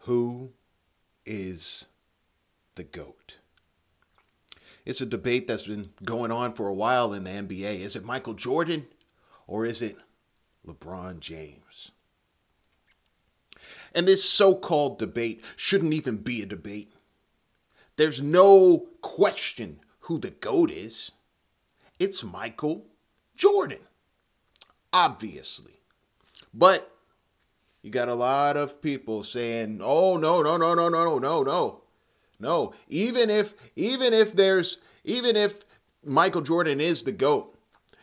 Who is the GOAT? It's a debate that's been going on for a while in the NBA. Is it Michael Jordan or is it LeBron James? And this so-called debate shouldn't even be a debate. There's no question who the GOAT is. It's Michael Jordan, obviously. But you got a lot of people saying, "Oh, no. No, even if Michael Jordan is the GOAT,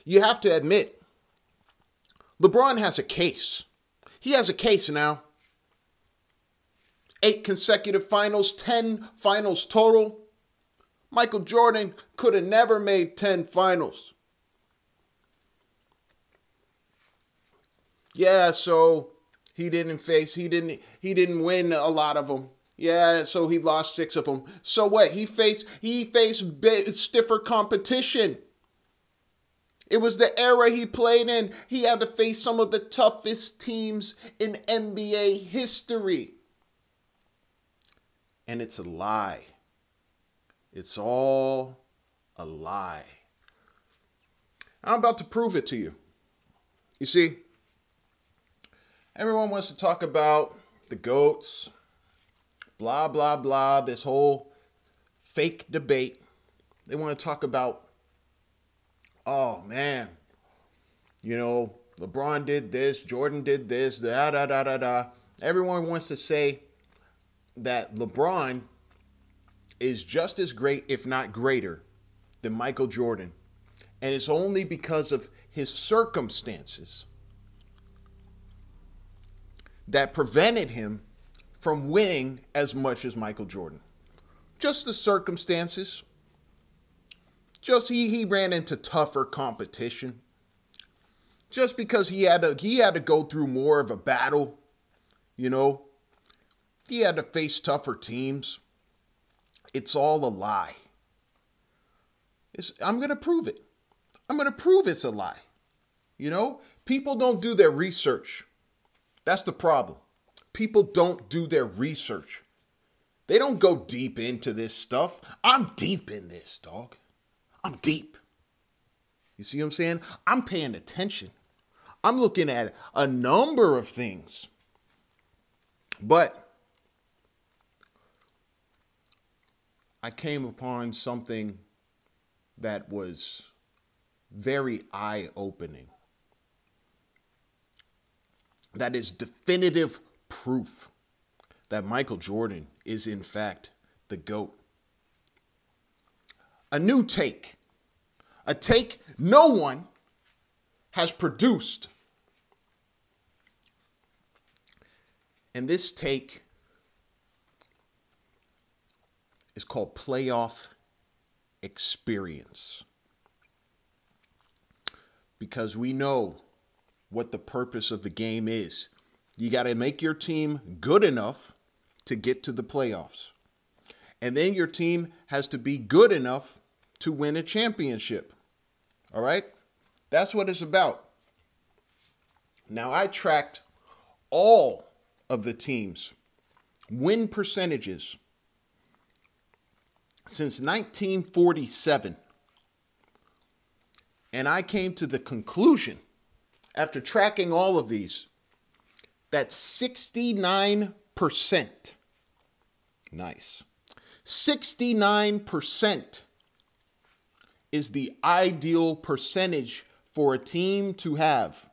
you have to admit, LeBron has a case. He has a case now. 8 consecutive finals, 10 finals total. Michael Jordan could have never made 10 finals. Yeah, so he didn't win a lot of them. Yeah, so he lost 6 of them. So what? He faced stiffer competition. It was the era he played in. He had to face some of the toughest teams in NBA history. And it's a lie. It's all a lie. I'm about to prove it to you. You see, everyone wants to talk about the GOATs, blah, blah, blah, this whole fake debate. They want to talk about, oh, man, LeBron did this, Jordan did this, da. Everyone wants to say that LeBron is just as great, if not greater, than Michael Jordan. And it's only because of his circumstances that prevented him from winning as much as Michael Jordan. Just the circumstances. Just he ran into tougher competition. Just because he had to go through more of a battle, He had to face tougher teams. It's all a lie. I'm going to prove it. I'm going to prove it's a lie. People don't do their research. That's the problem. People don't do their research. They don't go deep into this stuff. I'm deep in this, dog. I'm deep. You see what I'm saying? I'm paying attention. I'm looking at a number of things. But I came upon something that was very eye-opening. That is definitive proof that Michael Jordan is, in fact, the GOAT. A new take. A take no one has produced. And this take is called playoff experience. Because we know what the purpose of the game is. You got to make your team good enough to get to the playoffs. And then your team has to be good enough to win a championship. All right? That's what it's about. Now, I tracked all of the teams' win percentages since 1947. And I came to the conclusion, after tracking all of these, that 69%, nice, 69% is the ideal percentage for a team to have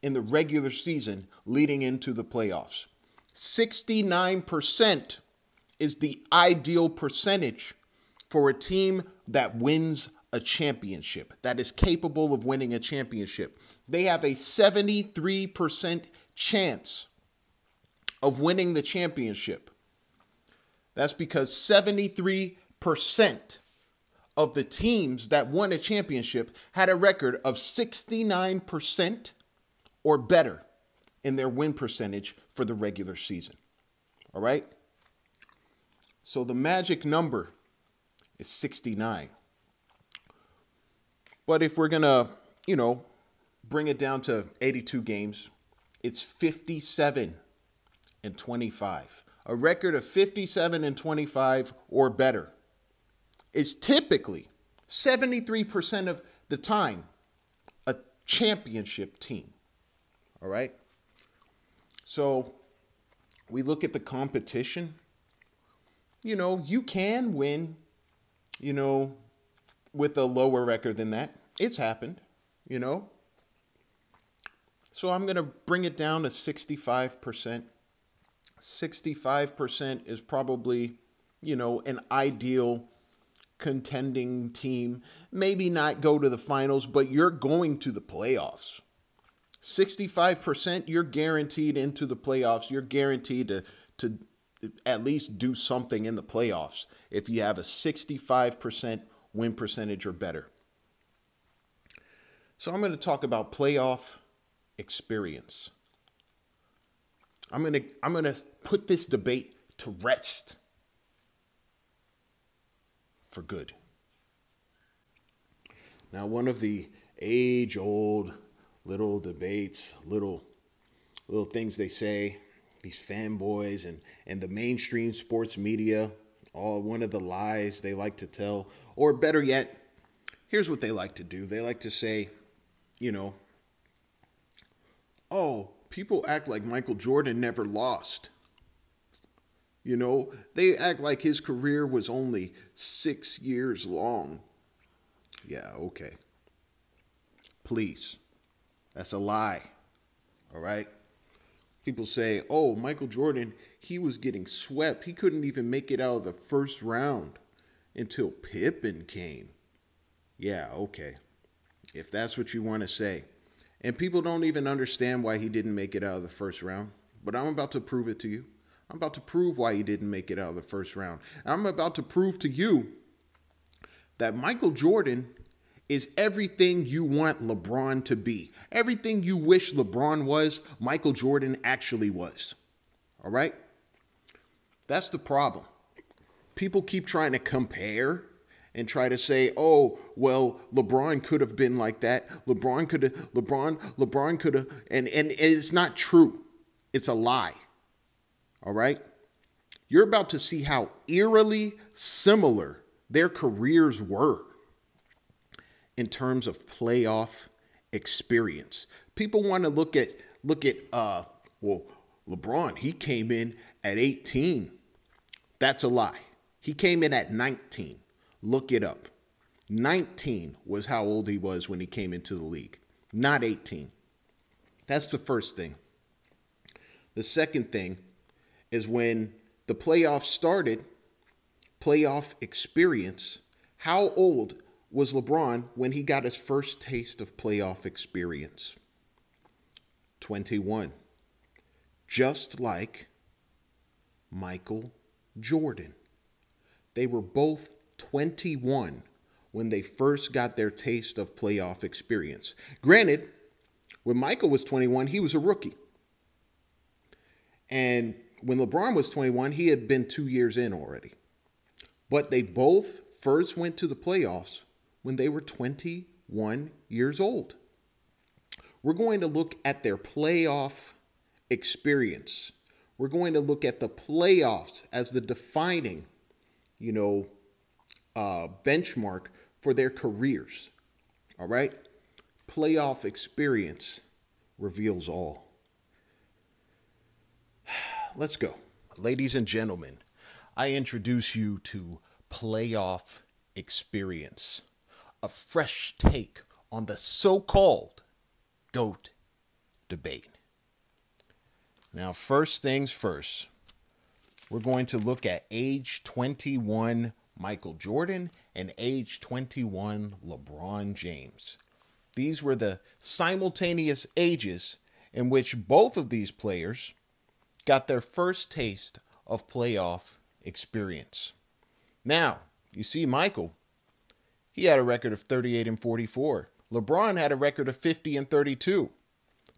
in the regular season leading into the playoffs. 69% is the ideal percentage for a team that wins a championship, that is capable of winning a championship. They have a 73% chance of winning the championship. That's because 73% of the teams that won a championship had a record of 69% or better in their win percentage for the regular season. All right? So the magic number is 69. But if we're going to, bring it down to 82 games, it's 57-25. A record of 57-25 or better is typically 73% of the time a championship team. All right? So we look at the competition. You know, you can win, you know, with a lower record than that. It's happened, you know. So I'm going to bring it down to 65%. 65% is probably, you know, an ideal contending team. Maybe not go to the finals, but you're going to the playoffs. 65%, you're guaranteed into the playoffs. You're guaranteed to at least do something in the playoffs if you have a 65% win percentage or better. So I'm going to talk about playoff experience. I'm going to put this debate to rest for good. Now, one of the age-old little debates, little things they say, these fanboys and the mainstream sports media, one of the lies they like to tell, or better yet, here's what they like to do. They like to say, you know, oh, people act like Michael Jordan never lost. You know, they act like his career was only 6 years long. Yeah, okay. Please. That's a lie. All right? People say, oh, Michael Jordan, he was getting swept. He couldn't even make it out of the first round until Pippen came. Yeah, okay. If that's what you want to say. And people don't even understand why he didn't make it out of the first round. But I'm about to prove it to you. I'm about to prove why he didn't make it out of the first round. I'm about to prove to you that Michael Jordan is everything you want LeBron to be. Everything you wish LeBron was, Michael Jordan actually was. All right? That's the problem. People keep trying to compare and try to say, oh, well, LeBron could have been like that. LeBron could have, and it's not true. It's a lie. All right? You're about to see how eerily similar their careers were in terms of playoff experience. People want to look at well, LeBron, he came in at 18. That's a lie. He came in at 19. Look it up. 19 was how old he was when he came into the league, not 18. That's the first thing. The second thing is when the playoffs started, playoff experience, how old was LeBron when he got his first taste of playoff experience? 21. Just like Michael Jordan. They were both 21 when they first got their taste of playoff experience. Granted, when Michael was 21, he was a rookie. And when LeBron was 21, he had been 2 years in already. But they both first went to the playoffs when they were 21 years old. We're going to look at their playoff experience. We're going to look at the playoffs as the defining, benchmark for their careers. All right? Playoff experience reveals all. Let's go. Ladies and gentlemen, I introduce you to playoff experience, a fresh take on the so-called GOAT debate. Now, first things first, we're going to look at age 21 Michael Jordan and age 21 LeBron James. These were the simultaneous ages in which both of these players got their first taste of playoff experience. Now, you see Michael, he had a record of 38-44. LeBron had a record of 50-32.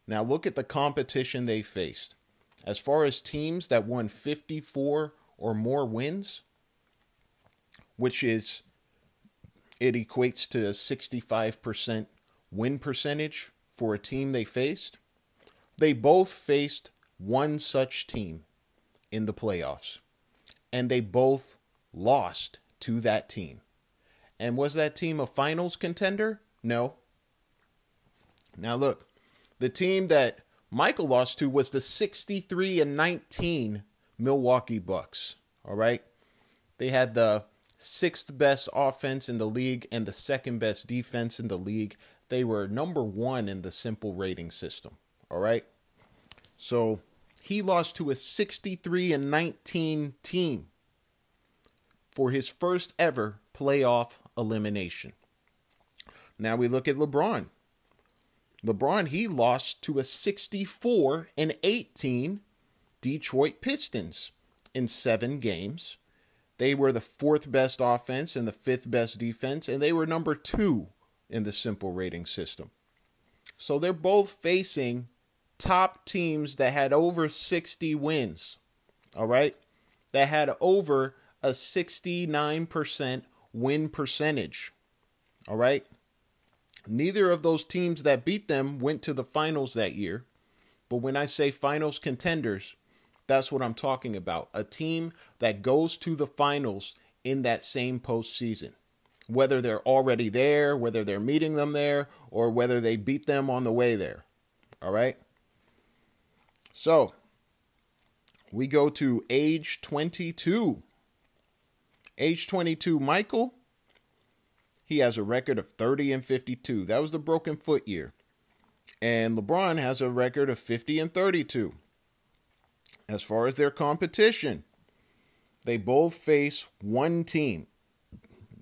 Now look at the competition they faced. As far as teams that won 54 or more wins, which is, it equates to a 65% win percentage for a team they faced, they both faced one such team, in the playoffs. And they both lost to that team. And was that team a finals contender? No. Now look, the team that Michael lost to was the 63-19 Milwaukee Bucks. All right. They had the sixth best offense in the league and the second best defense in the league. They were number 1 in the simple rating system. All right. So he lost to a 63-19 team for his first ever playoff elimination. Now we look at LeBron. LeBron, he lost to a 64-18 Detroit Pistons in 7 games. They were the 4th best offense and the 5th best defense, and they were number 2 in the simple rating system. So they're both facing top teams that had over 60 wins, all right? That had over a 69% win percentage, all right? Neither of those teams that beat them went to the finals that year. But when I say finals contenders, that's what I'm talking about. A team that goes to the finals in that same postseason. Whether they're already there, whether they're meeting them there, or whether they beat them on the way there. All right? So, we go to age 22. Age 22, Michael, he has a record of 30-52. That was the broken foot year. And LeBron has a record of 50-32. As far as their competition, they both face one team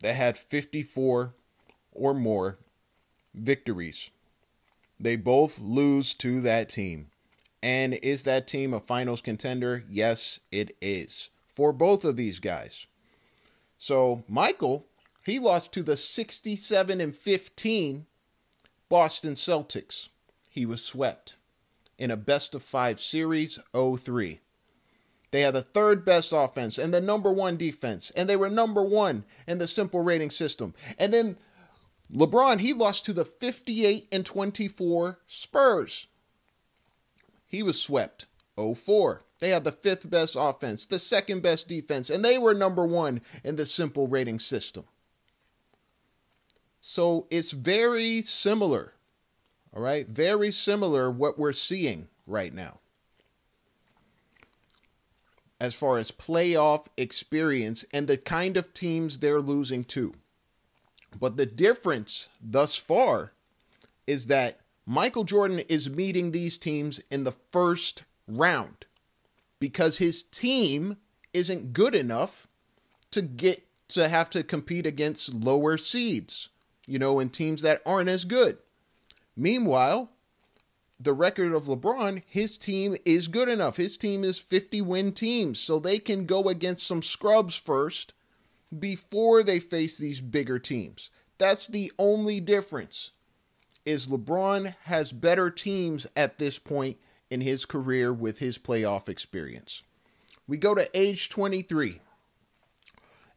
that had 54 or more victories. They both lose to that team. And is that team a finals contender? Yes, it is. For both of these guys. So, Michael, he lost to the 67-15 Boston Celtics. He was swept in a best-of-5 series, 0-3. They had the 3rd best offense and the number 1 defense, and they were number 1 in the simple rating system. And then LeBron, he lost to the 58-24 Spurs. He was swept, 0-4. They had the 5th best offense, the 2nd best defense, and they were number 1 in the simple rating system. So it's very similar, all right? Very similar what we're seeing right now as far as playoff experience and the kind of teams they're losing to. But the difference thus far is that Michael Jordan is meeting these teams in the first round because his team isn't good enough to have to compete against lower seeds, and teams that aren't as good. Meanwhile, the record of LeBron, his team is good enough. His team is 50-win teams, so they can go against some scrubs first before they face these bigger teams. That's the only difference, is LeBron has better teams at this point in his career with his playoff experience. We go to age 23.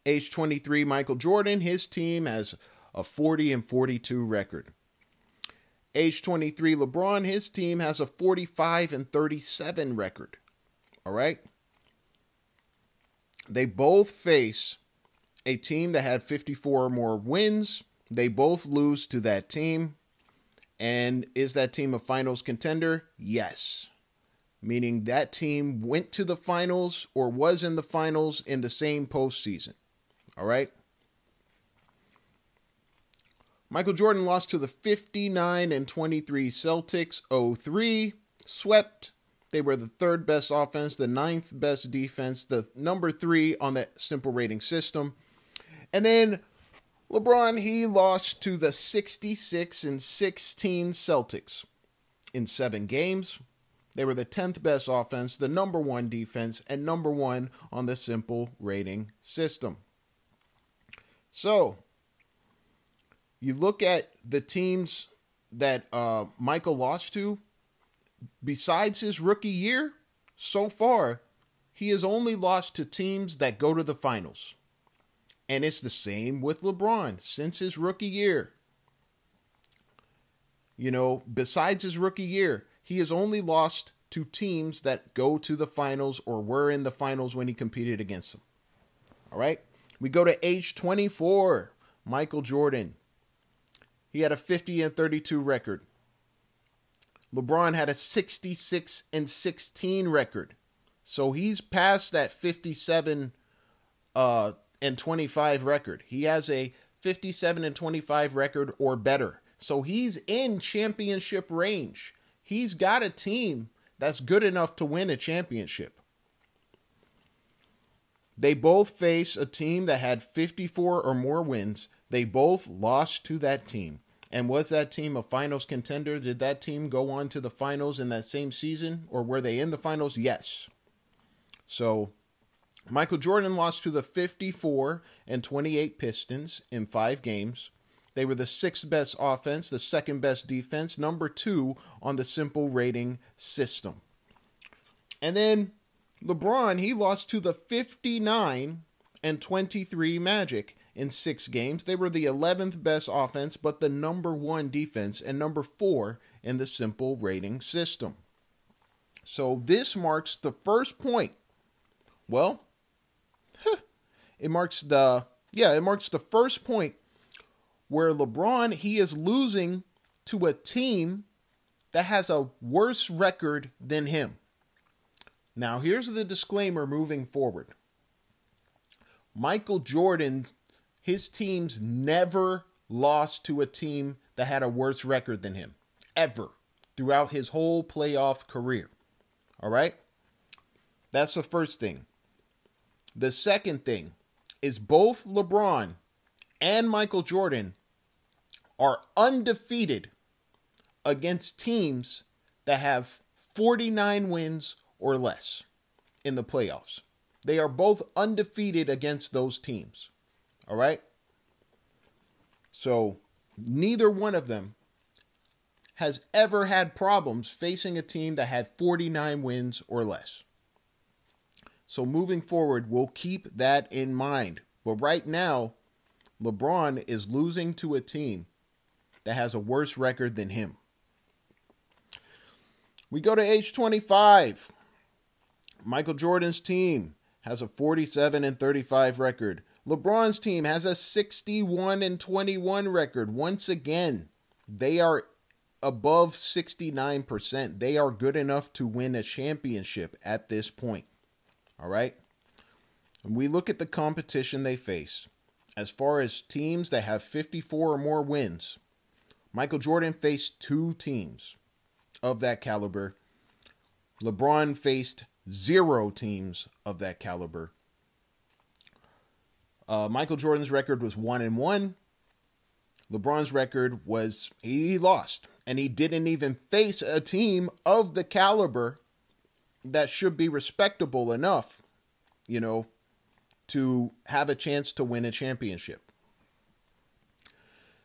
Age 23, Michael Jordan, his team has a 40-42 record. Age 23, LeBron, his team has a 45-37 record. All right? They both face a team that had 54 or more wins. They both lose to that team. And is that team a finals contender? Yes. Meaning that team went to the finals or was in the finals in the same postseason. All right? Michael Jordan lost to the 59-23 Celtics, 0-3, swept. They were the 3rd best offense, the 9th best defense, the number 3 on that simple rating system. And then LeBron, he lost to the 66-16 Celtics in 7 games. They were the 10th best offense, the number 1 defense, and number 1 on the simple rating system. So, you look at the teams that Michael lost to, besides his rookie year, so far, he has only lost to teams that go to the finals. And it's the same with LeBron since his rookie year. Besides his rookie year, he has only lost to teams that go to the finals or were in the finals when he competed against them. All right. We go to age 24, Michael Jordan. He had a 50-32 record. LeBron had a 66-16 record. So he's past that 57-25 record. He has a 57-25 record or better. So he's in championship range. He's got a team that's good enough to win a championship. They both face a team that had 54 or more wins. They both lost to that team. And was that team a finals contender? Did that team go on to the finals in that same season? Or were they in the finals? Yes. So Michael Jordan lost to the 54-28 Pistons in 5 games. They were the 6th best offense, the 2nd best defense, number 2 on the simple rating system. And then LeBron, he lost to the 59-23 Magic in 6 games. They were the 11th best offense, but the number 1 defense and number 4 in the simple rating system. So this marks the first point. Well, it marks the first point where LeBron, he is losing to a team that has a worse record than him. Now, here's the disclaimer moving forward. Michael Jordan, his teams never lost to a team that had a worse record than him, ever, throughout his whole playoff career. All right? That's the first thing. The second thing is both LeBron and Michael Jordan are undefeated against teams that have 49 wins or less in the playoffs. They are both undefeated against those teams. All right? So neither one of them has ever had problems facing a team that had 49 wins or less. So moving forward, we'll keep that in mind. But right now, LeBron is losing to a team that has a worse record than him. We go to age 25. Michael Jordan's team has a 47-35 record. LeBron's team has a 61-21 record. Once again, they are above 69%. They are good enough to win a championship at this point. All right? And we look at the competition they face. As far as teams that have 54 or more wins, Michael Jordan faced 2 teams of that caliber. LeBron faced 0 teams of that caliber. Michael Jordan's record was 1-1. LeBron's record was he lost. And he didn't even face a team of the caliber that should be respectable enough, to have a chance to win a championship.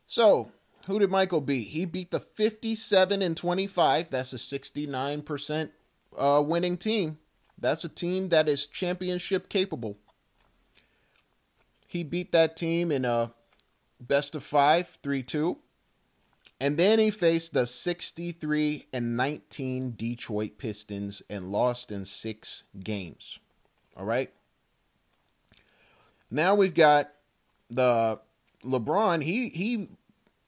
So, who did Michael beat? He beat the 57-25. That's a 69% winning team. That's a team that is championship capable. He beat that team in a best of 5, 3-2. And then he faced the 63-19 Detroit Pistons and lost in 6 games. All right. Now we've got the LeBron. He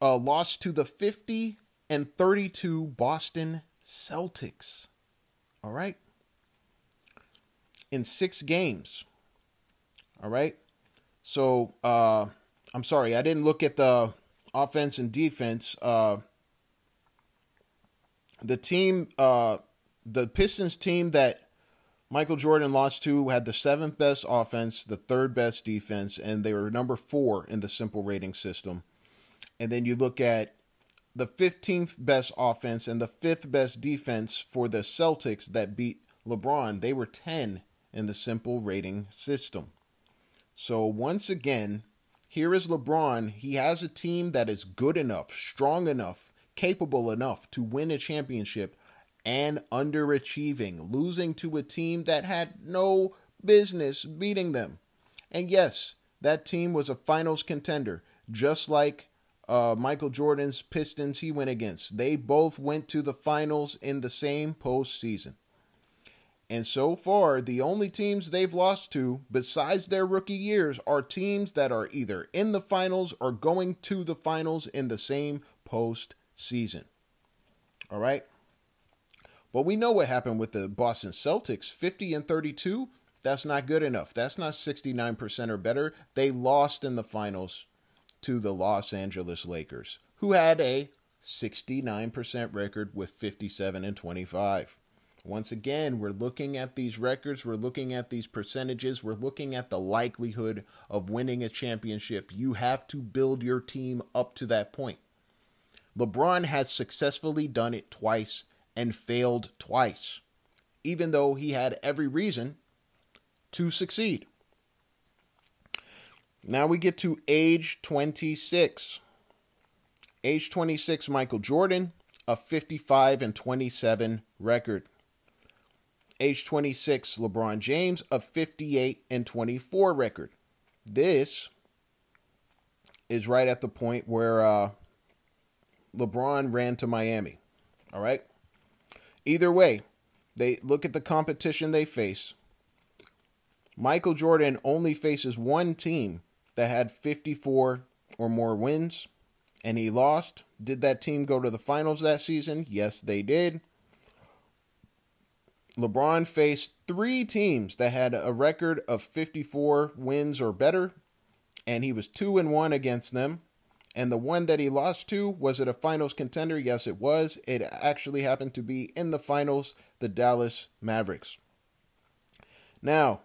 lost to the 50-32 Boston Celtics. All right. In 6 games. All right. So, I'm sorry, I didn't look at the offense and defense. The Pistons team that Michael Jordan lost to had the 7th best offense, the 3rd best defense, and they were number 4 in the simple rating system. And then you look at the 15th best offense and the 5th best defense for the Celtics that beat LeBron. They were 10 in the simple rating system. So once again, here is LeBron. He has a team that is good enough, strong enough, capable enough to win a championship, and underachieving, losing to a team that had no business beating them. And yes, that team was a finals contender, just like Michael Jordan's Pistons he went against. They both went to the finals in the same postseason. And so far, the only teams they've lost to, besides their rookie years, are teams that are either in the finals or going to the finals in the same postseason. All right? But we know what happened with the Boston Celtics. 50-32, that's not good enough. That's not 69% or better. They lost in the finals to the Los Angeles Lakers, who had a 69% record with 57-25. Once again, we're looking at these records, we're looking at these percentages, we're looking at the likelihood of winning a championship. You have to build your team up to that point. LeBron has successfully done it twice and failed twice, even though he had every reason to succeed. Now we get to age 26. Age 26, Michael Jordan, a 55-27 record. Age 26, LeBron James, a 58-24 record. This is right at the point where LeBron ran to Miami. All right? Either way, they look at the competition they face. Michael Jordan only faces one team that had 54 or more wins, and he lost. Did that team go to the finals that season? Yes, they did. LeBron faced three teams that had a record of 54 wins or better, and he was 2-1 against them. And the one that he lost to, was it a finals contender? Yes, it was. It actually happened to be in the finals, the Dallas Mavericks. Now,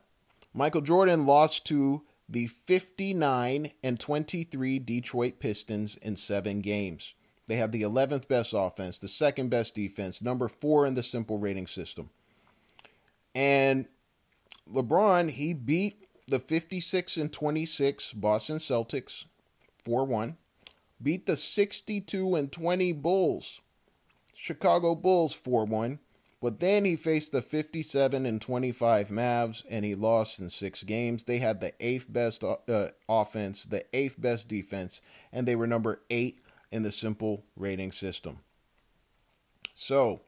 Michael Jordan lost to the 59-23 Detroit Pistons in 7 games. They have the 11th best offense, the 2nd best defense, number 4 in the simple rating system. And LeBron, he beat the 56-26 Boston Celtics 4-1. Beat the 62-20 Bulls, Chicago Bulls 4-1. But then he faced the 57-25 Mavs, and he lost in 6 games. They had the 8th best offense, the 8th best defense, and they were number 8 in the simple rating system. So,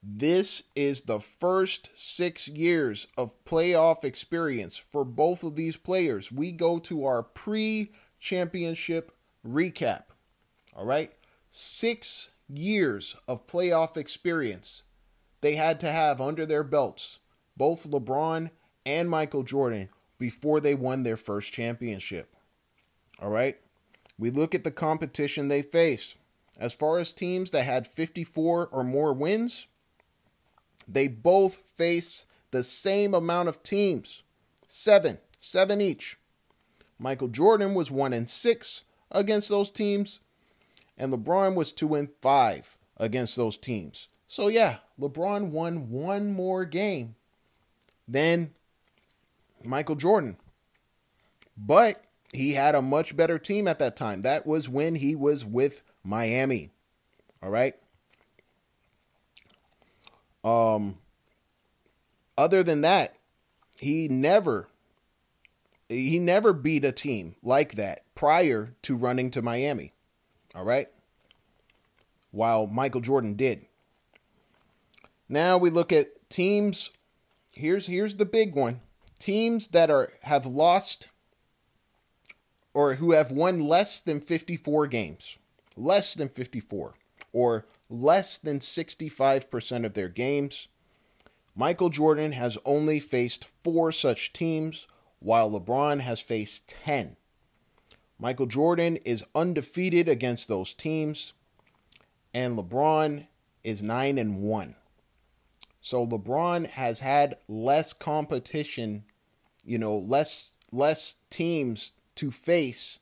this is the first 6 years of playoff experience for both of these players. We go to our pre-championship recap. All right? 6 years of playoff experience they had to have under their belts, both LeBron and Michael Jordan, before they won their first championship. All right? We look at the competition they faced. As far as teams that had 54 or more wins, they both face the same amount of teams. 7 each. Michael Jordan was 1-6 against those teams, and LeBron was 2-5 against those teams. So yeah, LeBron won one more game than Michael Jordan. But he had a much better team at that time. That was when he was with Miami. All right? Other than that, he never beat a team like that prior to running to Miami. All right? While Michael Jordan did. Now we look at teams. Here's the big one. Teams that have lost or who have won less than 54 games. Less than 54. Or less than 65% of their games. Michael Jordan has only faced 4 such teams, while LeBron has faced 10. Michael Jordan is undefeated against those teams, and LeBron is 9-1. So LeBron has had less competition, less teams to face,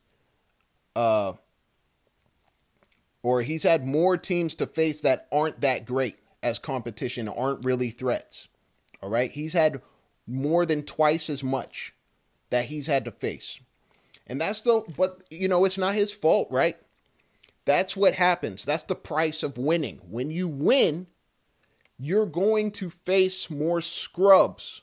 or he's had more teams to face that aren't that great as competition, aren't really threats. All right? He's had more than twice as much that he's had to face. And but it's not his fault, right? That's what happens. That's the price of winning. When you win, you're going to face more scrubs,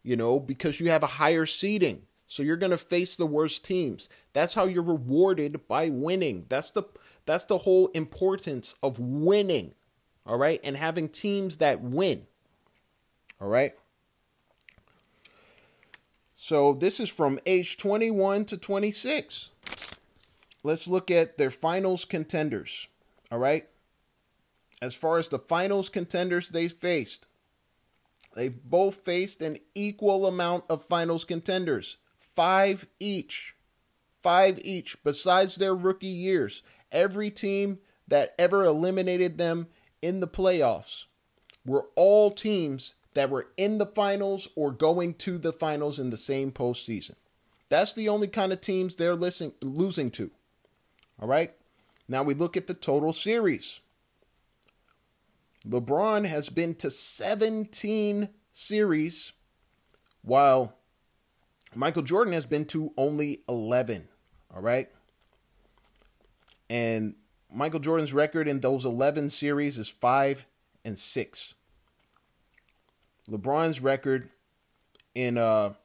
because you have a higher seeding. So you're going to face the worst teams. That's how you're rewarded by winning. That's the whole importance of winning. All right? And having teams that win. All right. So this is from age 21 to 26. Let's look at their finals contenders. All right. As far as the finals contenders they've both faced an equal amount of finals contenders. 5 each. 5 each. Besides their rookie years, every team that ever eliminated them in the playoffs were all teams that were in the finals or going to the finals in the same postseason. That's the only kind of teams they're losing to. All right. Now we look at the total series. LeBron has been to 17 series, while Michael Jordan has been to only 11. All right. And Michael Jordan's record in those 11 series is 5-6. LeBron's record in those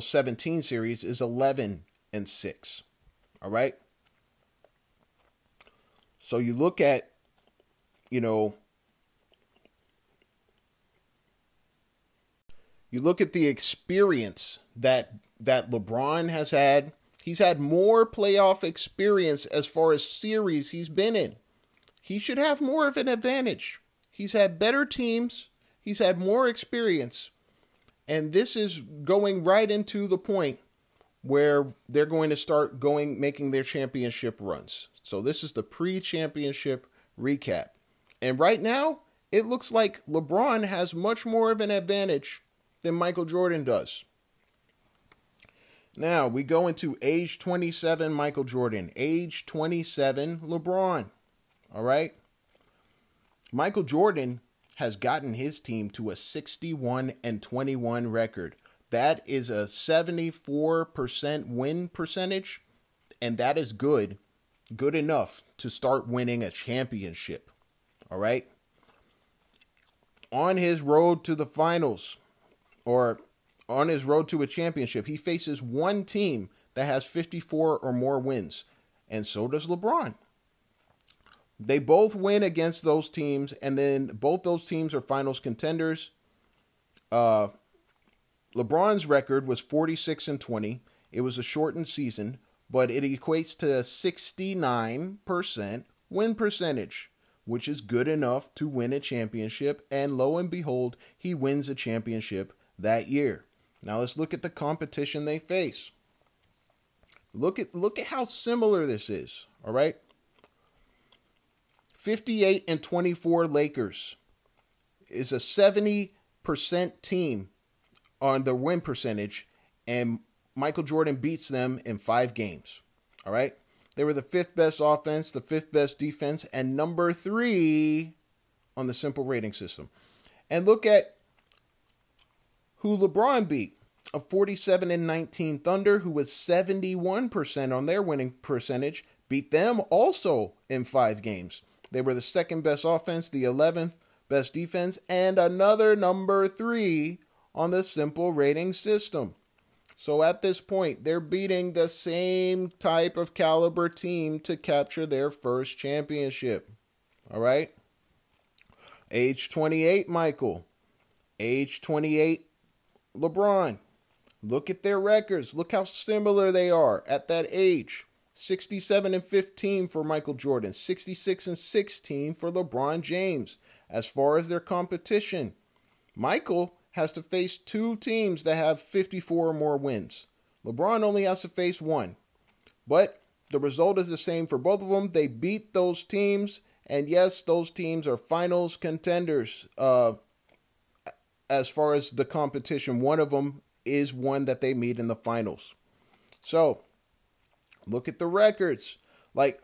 17 series is 11-6. All right. So you look at, you look at the experience that LeBron has had. He's had more playoff experience as far as series he's been in. He should have more of an advantage. He's had better teams. He's had more experience. And this is going right into the point where they're going to start making their championship runs. So this is the pre-championship recap. And right now, it looks like LeBron has much more of an advantage than Michael Jordan does. Now, we go into age 27 Michael Jordan, age 27 LeBron. All right? Michael Jordan has gotten his team to a 61-21 record. That is a 74% win percentage, and that is good enough to start winning a championship. All right? On his road to the finals, or on his road to a championship, he faces one team that has 54 or more wins, and so does LeBron. They both win against those teams, and then both those teams are finals contenders. LeBron's record was 46-20. It was a shortened season, but it equates to a 69% win percentage, which is good enough to win a championship. And lo and behold, he wins a championship that year. Now let's look at the competition they face. Look at how similar this is. All right. 58-24 Lakers is a 70% team on the win percentage, and Michael Jordan beats them in 5 games. All right. They were the 5th best offense, the 5th best defense, and number 3 on the simple rating system. And look at who LeBron beat. A 47-19 Thunder, who was 71% on their winning percentage, beat them also in 5 games. They were the 2nd best offense, the 11th best defense, and another number 3 on the simple rating system. So at this point, they're beating the same type of caliber team to capture their first championship. All right. Age 28, Michael. Age 28, LeBron. Look at their records. Look how similar they are at that age. 67-15 for Michael Jordan. 66-16 for LeBron James. As far as their competition, Michael has to face 2 teams that have 54 or more wins. LeBron only has to face 1. But the result is the same for both of them. They beat those teams. And yes, those teams are finals contenders. As far as the competition, one of them is one that they meet in the finals. So, look at the records. Like,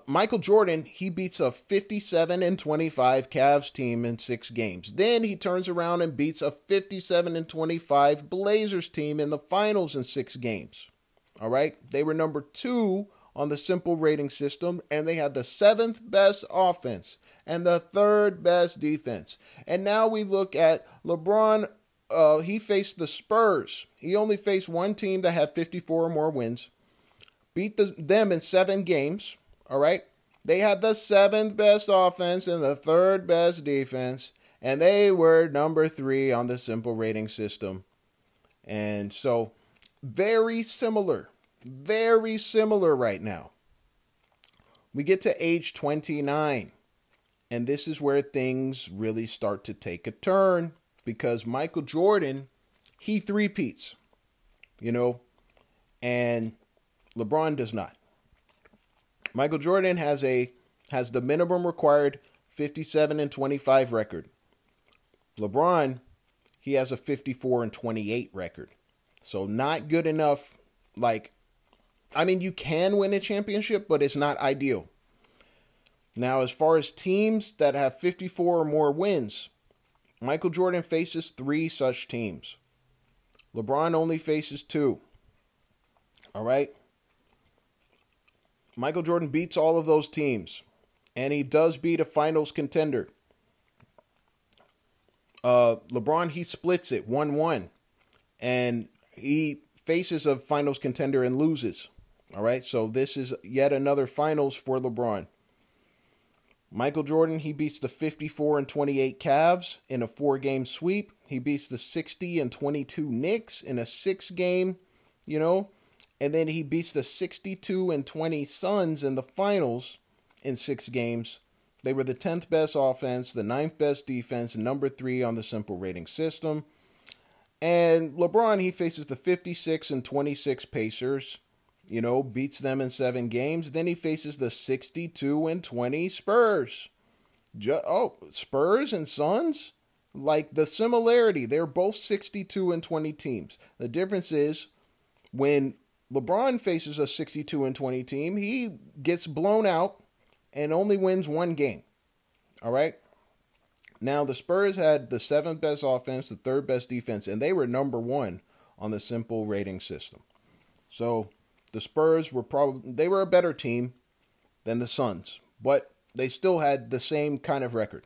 Michael Jordan, he beats a 57-25 Cavs team in 6 games. Then he turns around and beats a 57-25 Blazers team in the finals in 6 games. All right? They were number 2 on the simple rating system, and they had the 7th best offense and the 3rd best defense. And now we look at LeBron. He faced the Spurs. He only faced one team that had 54 or more wins. Beat them in 7 games. All right. They had the 7th best offense and the 3rd best defense. And they were number 3 on the simple rating system. And so very similar right now. We get to age 29. And this is where things really start to take a turn, because Michael Jordan, he three-peats, and LeBron does not. Michael Jordan has the minimum required 57-25 record. LeBron, he has a 54-28 record. So not good enough. You can win a championship, but it's not ideal. Now, as far as teams that have 54 or more wins, Michael Jordan faces 3 such teams. LeBron only faces 2. All right? Michael Jordan beats all of those teams, and he does beat a finals contender. LeBron, he splits it 1-1, and he faces a finals contender and loses. All right? So this is yet another finals for LeBron. Michael Jordan, he beats the 54-28 Cavs in a 4-game sweep. He beats the 60-22 Knicks in a 6-game, and then he beats the 62-20 Suns in the finals in 6 games. They were the 10th best offense, the 9th best defense, number 3 on the simple rating system. And LeBron, he faces the 56-26 Pacers. Beats them in 7 games. Then he faces the 62-20 Spurs. Spurs and Suns? The similarity, they're both 62-20 teams. The difference is when LeBron faces a 62-20 team, he gets blown out and only wins 1 game. All right? Now, the Spurs had the 7th best offense, the 3rd best defense, and they were number 1 on the simple rating system. So the Spurs were a better team than the Suns, but they still had the same kind of record.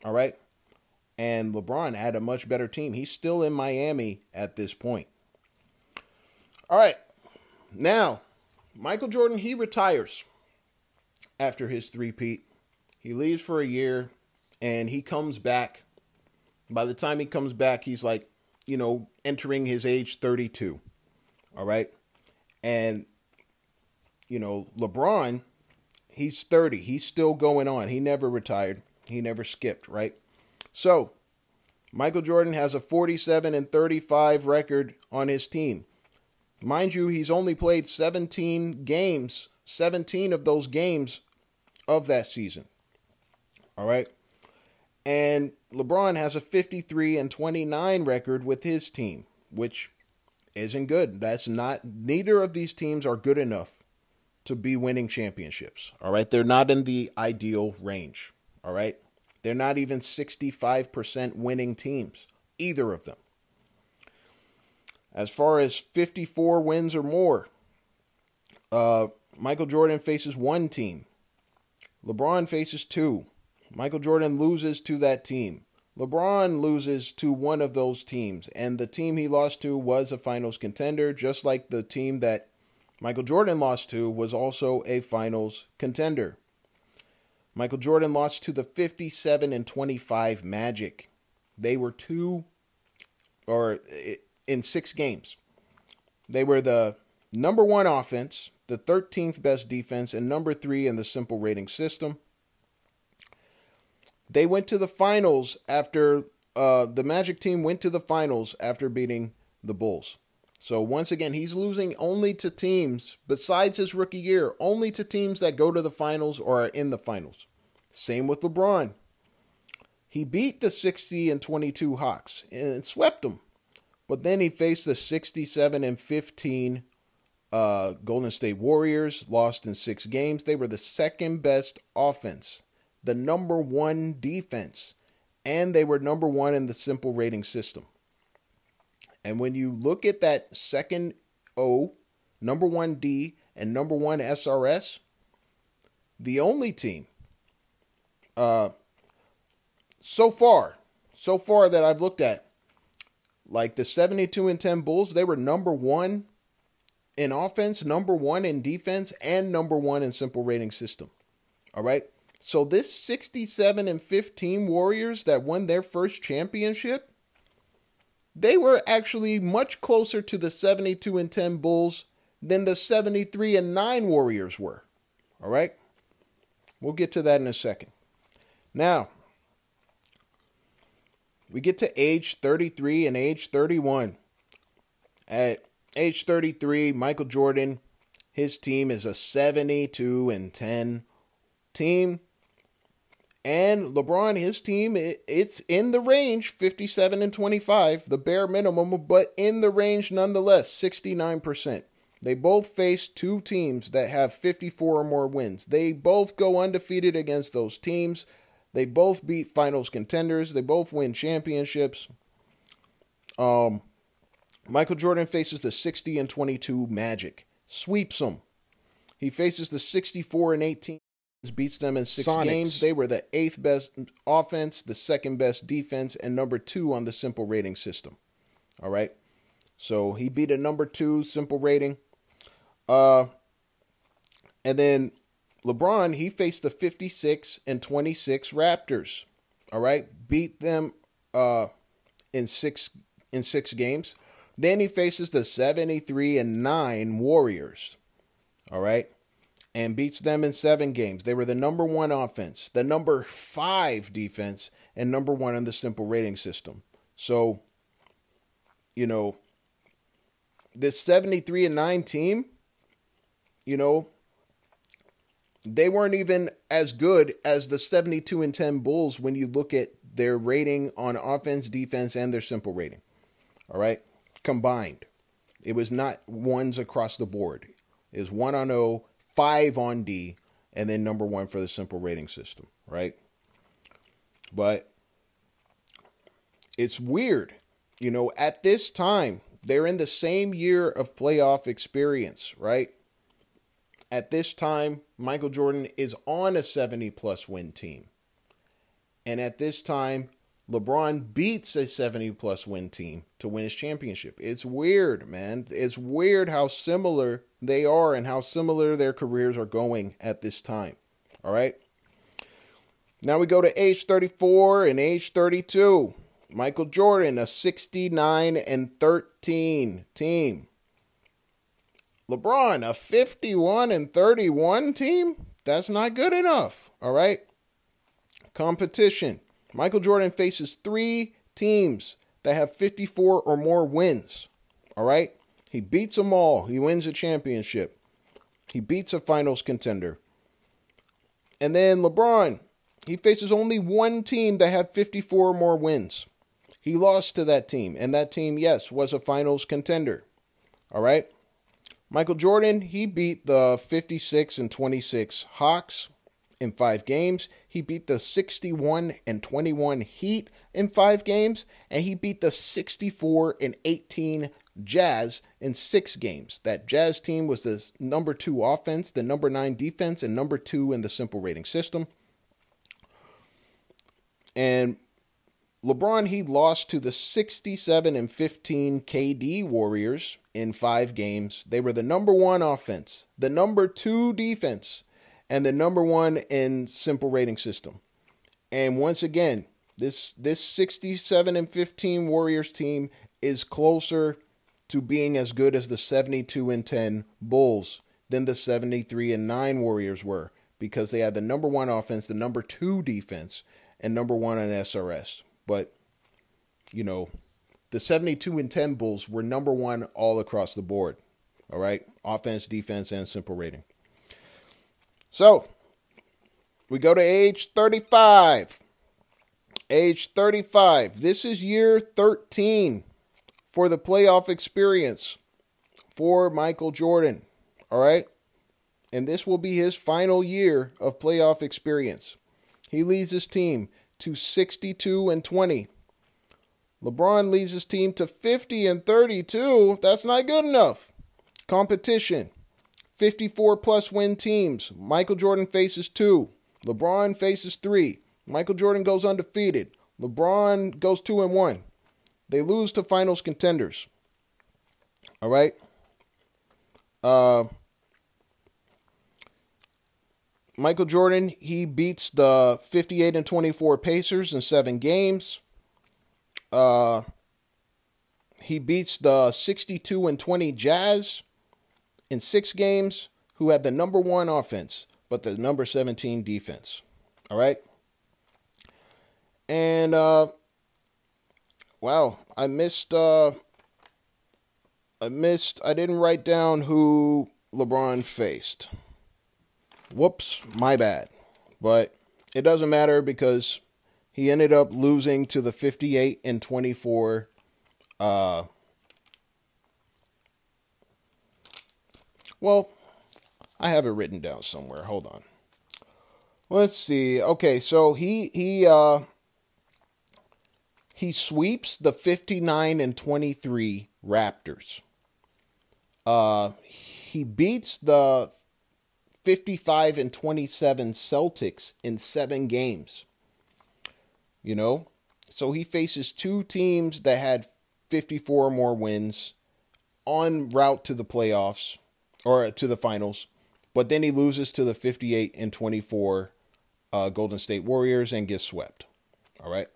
All right? And LeBron had a much better team. He's still in Miami at this point. All right. Now, Michael Jordan, he retires after his three-peat. He leaves for a year, and he comes back. By the time he comes back, he's entering his age 32. All right? And, LeBron, he's 30. He's still going on. He never retired. He never skipped, right? So, Michael Jordan has a 47-35 record on his team. Mind you, he's only played 17 games, 17 of those games of that season. All right? And LeBron has a 53-29 record with his team, which isn't good. Neither of these teams are good enough to be winning championships. All right. They're not in the ideal range. All right. They're not even 65% winning teams, either of them. As far as 54 wins or more, Michael Jordan faces 1 team. LeBron faces 2. Michael Jordan loses to that team. LeBron loses to one of those teams, and the team he lost to was a finals contender, just like the team that Michael Jordan lost to was also a finals contender. Michael Jordan lost to the 57-25 Magic. They were in 6 games. They were the number 1 offense, the 13th best defense, and number 3 in the simple rating system. They went to the finals after the Magic team went to the finals after beating the Bulls. So once again, he's losing only to teams, besides his rookie year, only to teams that go to the finals or are in the finals. Same with LeBron. He beat the 60-22 Hawks and swept them. But then he faced the 67-15 Golden State Warriors, lost in 6 games. They were the 2nd best offense, the number 1 defense, and they were number 1 in the simple rating system. And when you look at that 2nd O, number 1 D, and number 1 SRS, the only team so far that I've looked at, like the 72-10 Bulls, they were number 1 in offense, number 1 in defense, and number 1 in simple rating system. All right? So this 67-15 Warriors that won their first championship, they were actually much closer to the 72-10 Bulls than the 73-9 Warriors were. All right? We'll get to that in a second. Now, we get to age 33 and age 31. At age 33, Michael Jordan, his team is a 72-10 team. And LeBron, his team, it's in the range, 57-25, the bare minimum, but in the range nonetheless, 69%. They both face two teams that have 54 or more wins. They both go undefeated against those teams. They both beat finals contenders. They both win championships. Michael Jordan faces the 60-22 Magic. Sweeps them. He faces the 64-18. Beats them in 6 games. They were the 8th best offense, the 2nd best defense, and number 2 on the simple rating system. All right. So he beat a number 2 simple rating. And then LeBron, he faced the 56-26 Raptors. All right. Beat them in six games. Then he faces the 73-9 Warriors. All right. And beats them in 7 games. They were the number 1 offense, the number 5 defense, and number 1 on the simple rating system. So, you know, this 73-9 team, you know, they weren't even as good as the 72-10 Bulls when you look at their rating on offense, defense, and their simple rating. All right? Combined. It was not ones across the board. It was 1 on O, 5 on D, and then number 1 for the simple rating system, right? But it's weird. You know, at this time, they're in the same year of playoff experience, right? At this time, Michael Jordan is on a 70-plus win team. And at this time, LeBron beats a 70-plus win team to win his championship. It's weird, man. It's weird how similar they are and how similar their careers are going at this time. All right? Now we go to age 34 and age 32. Michael Jordan, a 69-13 team. LeBron, a 51-31 team? That's not good enough. All right? Competition. Michael Jordan faces 3 teams that have 54 or more wins. All right? He beats them all. He wins a championship. He beats a finals contender. And then LeBron, he faces only 1 team that had 54 or more wins. He lost to that team. And that team, yes, was a finals contender. All right? Michael Jordan, he beat the 56-26 Hawks in 5 games. He beat the 61-21 Heat in 5 games. And he beat the 64-18 Jazz in 6 games. That Jazz team was the number 2 offense, the number 9 defense, and number 2 in the simple rating system. And LeBron, he lost to the 67-15 KD Warriors in 5 games. They were the number 1 offense, the number 2 defense, and the number 1 in simple rating system. And once again, this 67-15 Warriors team is closer to being as good as the 72-10 Bulls than the 73-9 Warriors were, because they had the number 1 offense, the number 2 defense, and number 1 on SRS. But, you know, the 72-10 Bulls were number 1 all across the board. All right? Offense, defense, and simple rating. So, we go to age 35. Age 35. This is year 13 for the playoff experience for Michael Jordan. All right? And this will be his final year of playoff experience. He leads his team to 62-20. LeBron leads his team to 50-32. That's not good enough. Competition. 54-plus win teams. Michael Jordan faces 2. LeBron faces 3. Michael Jordan goes undefeated. LeBron goes 2-1. They lose to finals contenders. All right. Michael Jordan, he beats the 58-24 Pacers in 7 games. He beats the 62-20 Jazz in 6 games, who had the number 1 offense, but the number 17 defense. All right. And, wow, I didn't write down who LeBron faced. Whoops, my bad. But it doesn't matter because he ended up losing to the 58-24 well, I have it written down somewhere. Hold on. Let's see. Okay, so he sweeps the 59-23 Raptors. He beats the 55-27 Celtics in 7 games. You know, so he faces 2 teams that had 54 or more wins en route to the playoffs or to the finals, but then he loses to the 58-24 Golden State Warriors and gets swept. All right.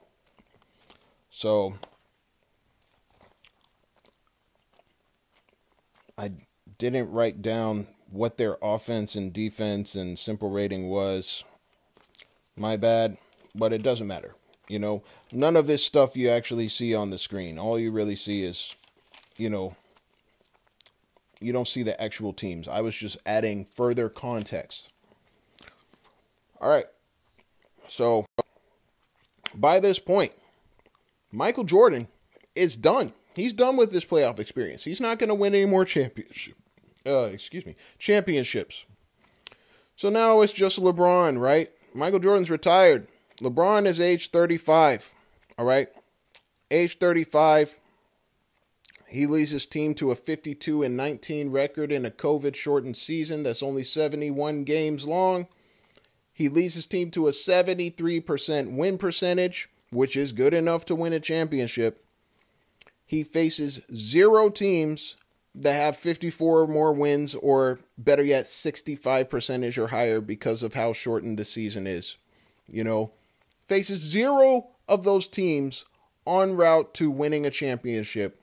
So I didn't write down what their offense and defense and simple rating was. My bad, but it doesn't matter. You know, none of this stuff you actually see on the screen. All you really see is, you know, you don't see the actual teams. I was just adding further context. All right. So by this point, Michael Jordan is done. He's done with this playoff experience. He's not going to win any more championships. So now it's just LeBron, right? Michael Jordan's retired. LeBron is age 35. All right. Age 35. He leads his team to a 52-19 record in a COVID-shortened season that's only 71 games long. He leads his team to a 73% win percentage, which is good enough to win a championship. He faces 0 teams that have 54 or more wins, or better yet, 65% or higher because of how shortened the season is. You know, faces 0 of those teams en route to winning a championship.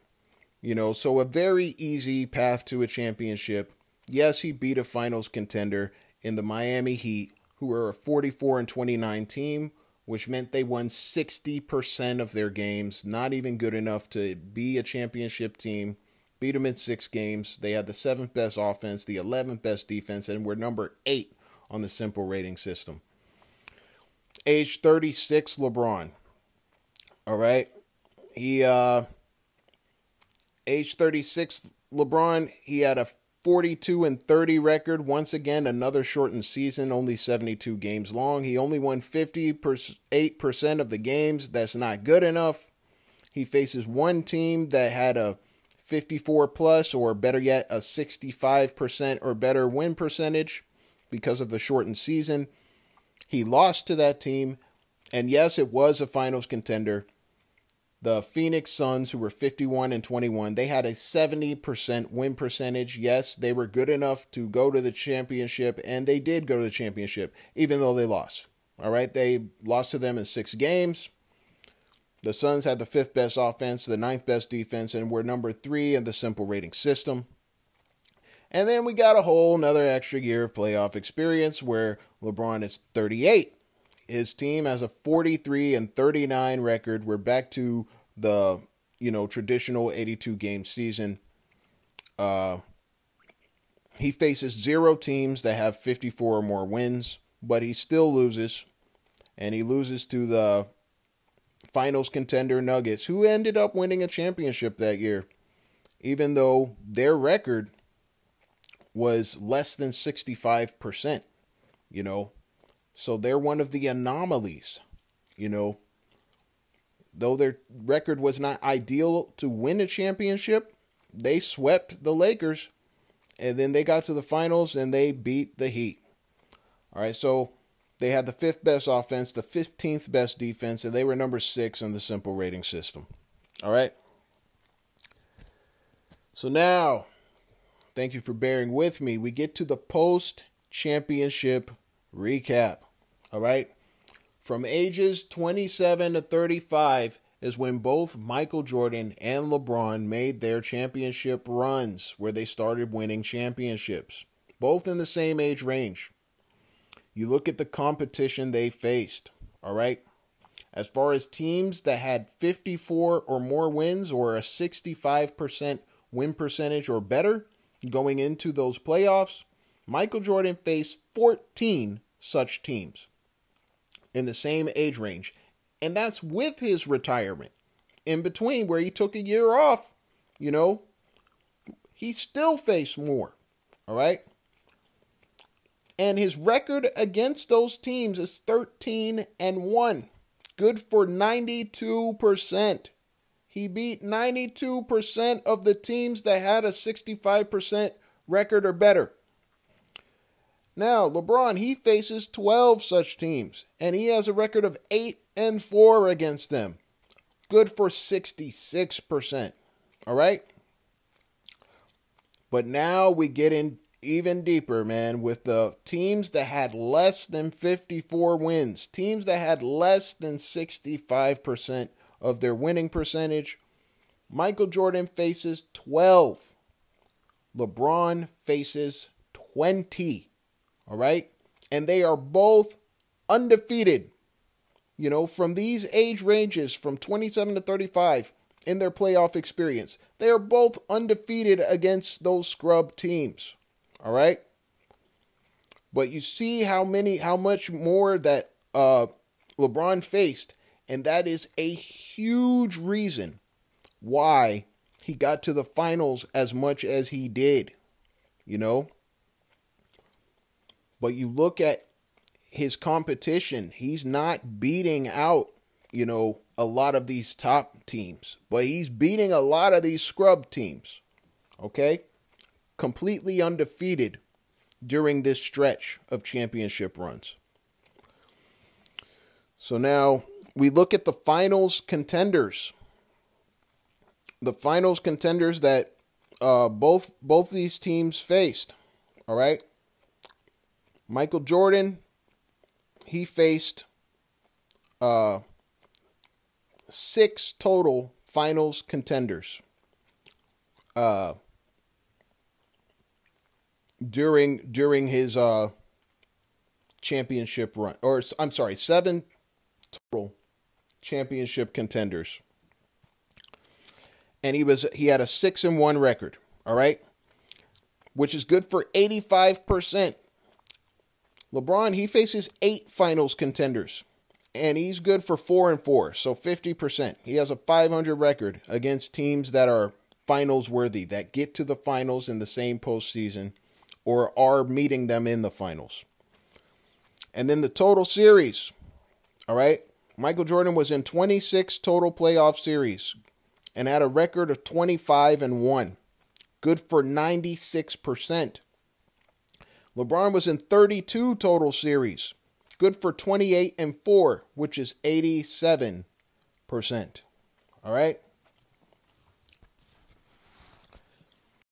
You know, so a very easy path to a championship. Yes, he beat a finals contender in the Miami Heat, who were a 44-29 team, which meant they won 60% of their games. Not even good enough to be a championship team. Beat them in 6 games. They had the 7th best offense, the 11th best defense, and were number 8 on the simple rating system. Age 36, LeBron. All right. Age 36, LeBron, he had a 42-30 record. Once again, another shortened season, only 72 games long. He only won 58% of the games. That's not good enough. He faces 1 team that had a 54 plus, or better yet, a 65% or better win percentage because of the shortened season. He lost to that team, and yes, it was a finals contender. The Phoenix Suns, who were 51-21, they had a 70% win percentage. Yes, they were good enough to go to the championship, and they did go to the championship, even though they lost. All right, they lost to them in 6 games. The Suns had the 5th best offense, the 9th best defense, and were number 3 in the simple rating system. And then we got a whole another extra year of playoff experience where LeBron is 38. His team has a 43-39 record. We're back to the, traditional 82-game season. He faces 0 teams that have 54 or more wins, but he still loses. And he loses to the finals contender Nuggets, who ended up winning a championship that year, even though their record was less than 65%, So they're one of the anomalies, Though their record was not ideal to win a championship, they swept the Lakers, and then they got to the finals and they beat the Heat. All right, so they had the 5th best offense, the 15th best defense, and they were number 6 in the simple rating system. All right. So now, thank you for bearing with me. We get to the post-championship recap. All right. From ages 27 to 35 is when both Michael Jordan and LeBron made their championship runs, where they started winning championships, both in the same age range. You look at the competition they faced, all right? As far as teams that had 54 or more wins or a 65% win percentage or better going into those playoffs, Michael Jordan faced 14 such teams in the same age range. And that's with his retirement. In between, where he took a year off, he still faced more. All right? And his record against those teams is 13-1. Good for 92%. He beat 92% of the teams that had a 65% record or better. Now, LeBron, he faces 12 such teams, and he has a record of 8-4 against them. Good for 66%. All right? But now we get in even deeper, man, with the teams that had less than 54 wins, teams that had less than 65% of their winning percentage. Michael Jordan faces 12. LeBron faces 20. All right? And they are both undefeated, from these age ranges from 27 to 35 in their playoff experience. They are both undefeated against those scrub teams. All right? But you see how much more that LeBron faced, and that is a huge reason why he got to the finals as much as he did, But you look at his competition, he's not beating out, a lot of these top teams, but he's beating a lot of these scrub teams, okay? Completely undefeated during this stretch of championship runs. So now we look at the finals contenders. The finals contenders that both these teams faced, all right? Michael Jordan, he faced 6 total finals contenders during his championship run. Or I'm sorry, 7 total championship contenders. And he had a 6-1 record, all right? Which is good for 85%. LeBron, he faces 8 finals contenders, and he's good for 4-4, so 50%. He has a 500 record against teams that are finals worthy, that get to the finals in the same postseason or are meeting them in the finals. And then the total series, all right? Michael Jordan was in 26 total playoff series and had a record of 25-1, good for 96%. LeBron was in 32 total series, good for 28-4, which is 87%. All right?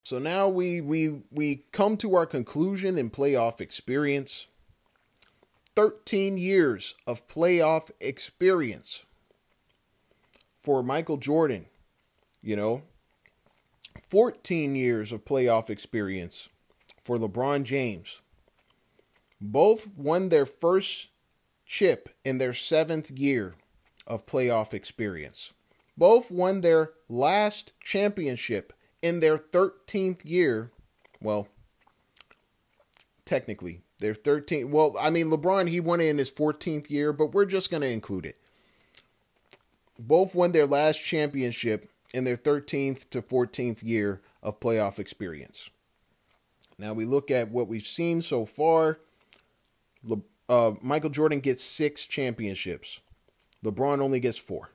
So now we come to our conclusion in playoff experience. 13 years of playoff experience for Michael Jordan, 14 years of playoff experience for LeBron James. Both won their first chip in their 7th year of playoff experience. Both won their last championship in their 13th year. Well, technically, their 13th. Well, I mean, LeBron, he won it in his 14th year, but we're just going to include it. Both won their last championship in their 13th to 14th year of playoff experience. Now we look at what we've seen so far. Michael Jordan gets 6 championships. LeBron only gets 4.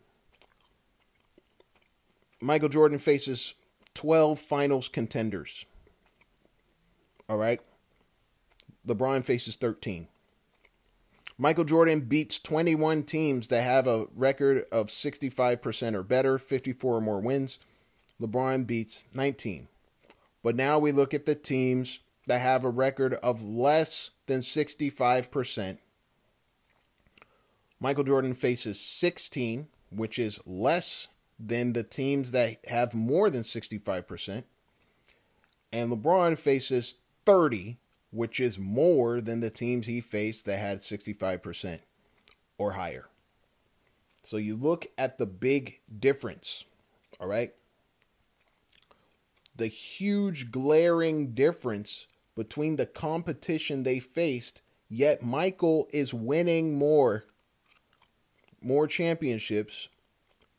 Michael Jordan faces 12 finals contenders. All right. LeBron faces 13. Michael Jordan beats 21 teams that have a record of 65% or better, 54 or more wins. LeBron beats 19. But now we look at the teams that have a record of less than 65%. Michael Jordan faces 16, which is less than the teams that have more than 65%. And LeBron faces 30, which is more than the teams he faced that had 65% or higher. So you look at the big difference, all right? The huge glaring difference between the competition they faced, yet Michael is winning more championships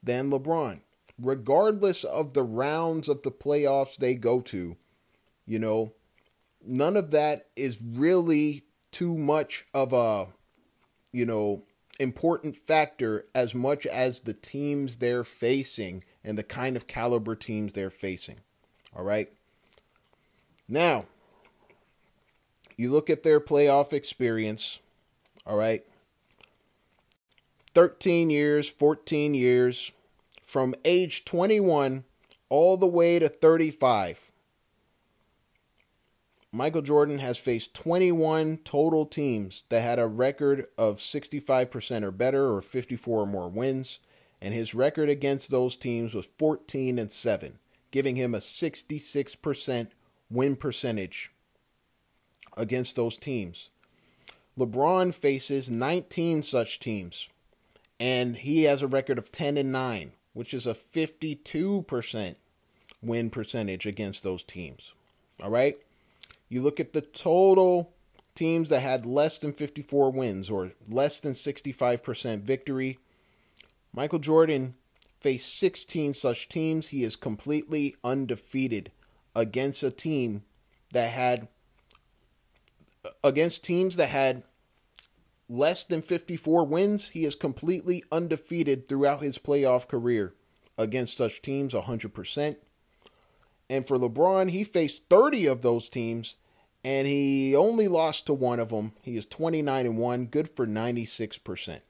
than LeBron. Regardless of the rounds of the playoffs they go to, none of that is really too much of a, important factor as much as the teams they're facing and the kind of caliber teams they're facing. All right. Now, you look at their playoff experience. All right. 13 years, 14 years, from age 21 all the way to 35. Michael Jordan has faced 21 total teams that had a record of 65% or better or 54 or more wins, and his record against those teams was 14-7, giving him a 66% win percentage against those teams. LeBron faces 19 such teams, and he has a record of 10-9, which is a 52% win percentage against those teams. All right? You look at the total teams that had less than 54 wins or less than 65% victory. Michael Jordan faced 16 such teams. He is completely undefeated against teams that had less than 54 wins. He is completely undefeated throughout his playoff career against such teams, 100%. And for LeBron, he faced 30 of those teams, and he only lost to one of them. He is 29-1, good for 96%.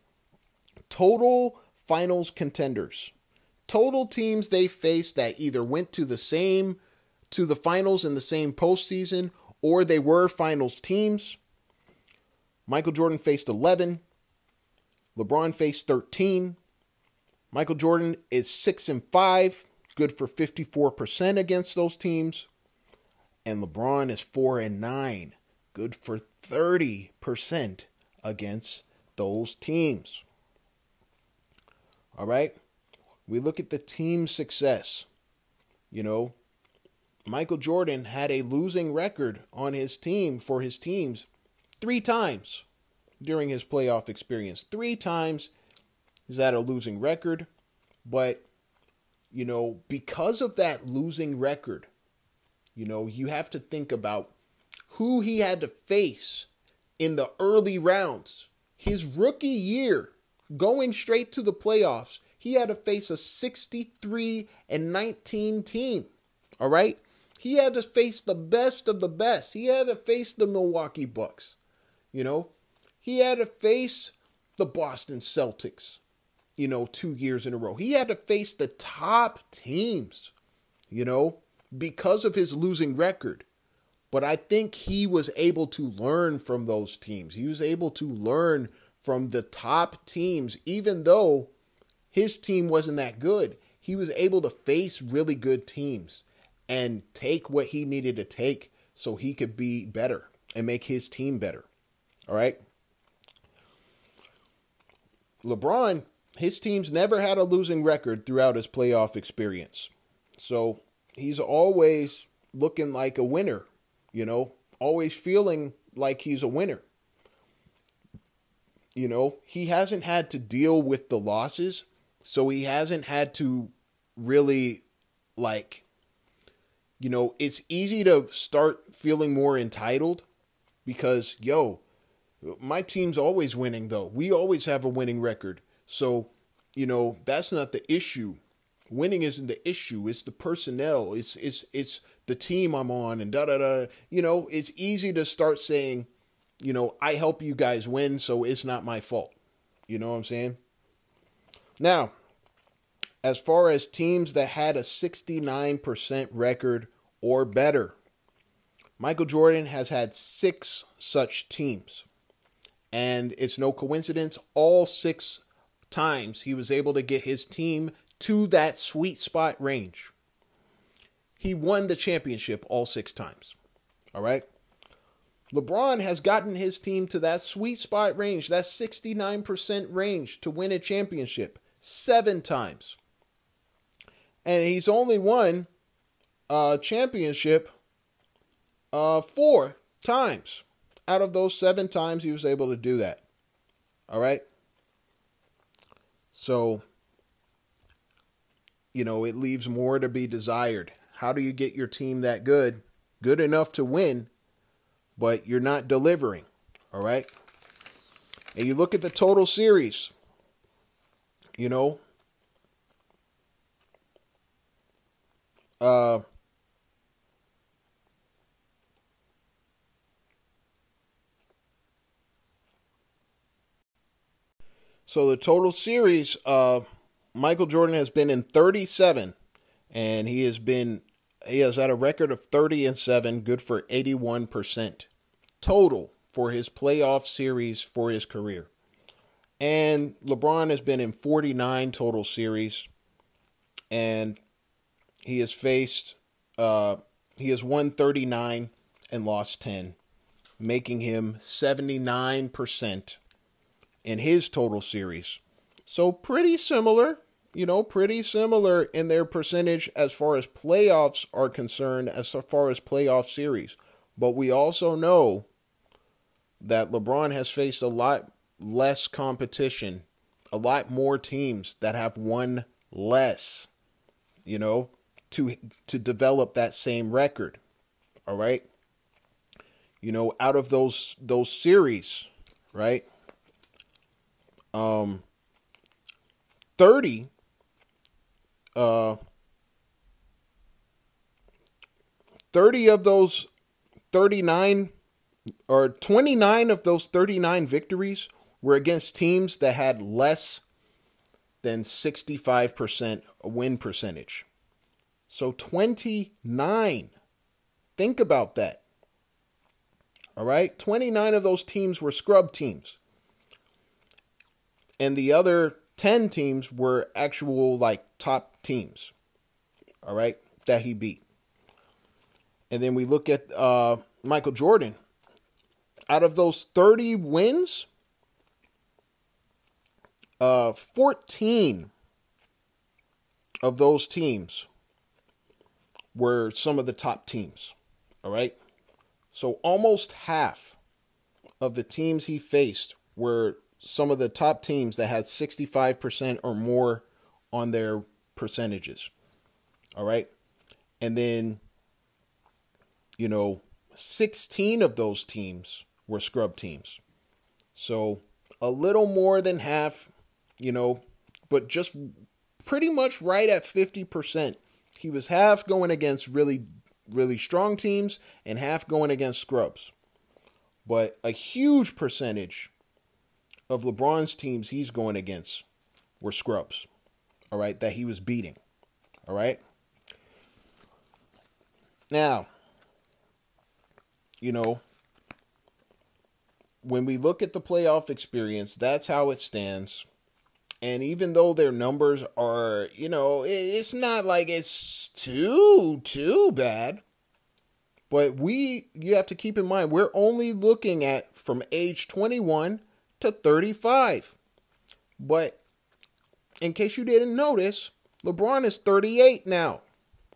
Total finals contenders. Total teams they faced that either went to the finals in the same postseason, or they were finals teams. Michael Jordan faced 11. LeBron faced 13. Michael Jordan is 6-5, good for 54% against those teams. And LeBron is 4-9, good for 30% against those teams. All right. We look at the team success. Michael Jordan had a losing record on his team for his teams 3 times during his playoff experience. 3 times he's had a losing record. But, because of that losing record, you have to think about who he had to face in the early rounds. His rookie year, going straight to the playoffs, he had to face a 63-19 team. All right? He had to face the best of the best. He had to face the Milwaukee Bucks. He had to face the Boston Celtics, 2 years in a row. He had to face the top teams, because of his losing record. But I think he was able to learn from those teams. He was able to learn from the top teams, even though his team wasn't that good. He was able to face really good teams and take what he needed to take so he could be better and make his team better. All right. LeBron, his teams never had a losing record throughout his playoff experience. So he's always looking like a winner, always feeling like he's a winner. He hasn't had to deal with the losses, so he hasn't had to really it's easy to start feeling more entitled because, my team's always winning though. We always have a winning record. So, that's not the issue. Winning isn't the issue. It's the personnel. It's the team I'm on and da-da-da. It's easy to start saying, I help you guys win, so it's not my fault. You know what I'm saying? Now, as far as teams that had a 69% record or better, Michael Jordan has had 6 such teams. And it's no coincidence, all 6 times he was able to get his team to that sweet spot range. He won the championship all 6 times. All right. LeBron has gotten his team to that sweet spot range, that 69% range to win a championship 7 times. And he's only won a championship 4 times. Out of those 7 times, he was able to do that. All right. So, it leaves more to be desired. How do you get your team that good? Good enough to win, but you're not delivering. All right. And you look at the total series, so the total series, Michael Jordan has been in 37, and he has had a record of 30-7, good for 81% total for his playoff series for his career. And LeBron has been in 49 total series, and he has won 39 and lost 10, making him 79% in his total series. So pretty similar, in their percentage as far as playoffs are concerned, as far as playoff series. But we also know that LeBron has faced a lot less competition, a lot more teams that have won less, to develop that same record. All right. Out of those series, right? 30 of those 39, or 29 of those 39 victories were against teams that had less than 65% win percentage. So 29. Think about that. All right. 29 of those teams were scrub teams. And the other 10 teams were actual top teams. All right. That he beat. And then we look at Michael Jordan. Out of those 30 wins, 14 of those teams were some of the top teams. All right. So almost half of the teams he faced were some of the top teams that had 65% or more on their percentages. All right. And then, 16 of those teams were scrub teams. So a little more than half, but just pretty much right at 50%. He was half going against really, really strong teams and half going against scrubs. But a huge percentage of LeBron's teams he's going against were scrubs. All right. That he was beating. All right. Now, when we look at the playoff experience, that's how it stands. And even though their numbers are, it's not like it's too bad. But you have to keep in mind, we're only looking at from age 21 to 35. But in case you didn't notice, LeBron is 38 now.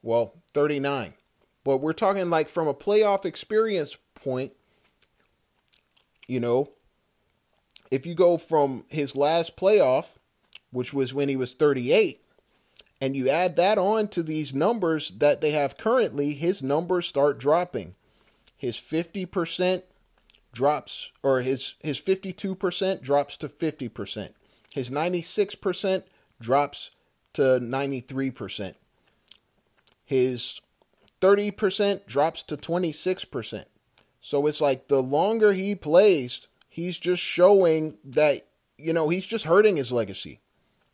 Well, 39. But we're talking from a playoff experience point, if you go from his last playoff, which was when he was 38, and you add that on to these numbers that they have currently, his numbers start dropping. His 50% drops, or his 52% drops to 50%. His 96% drops to 93%. His 30% drops to 26%. So it's the longer he plays, he's just showing that, he's just hurting his legacy.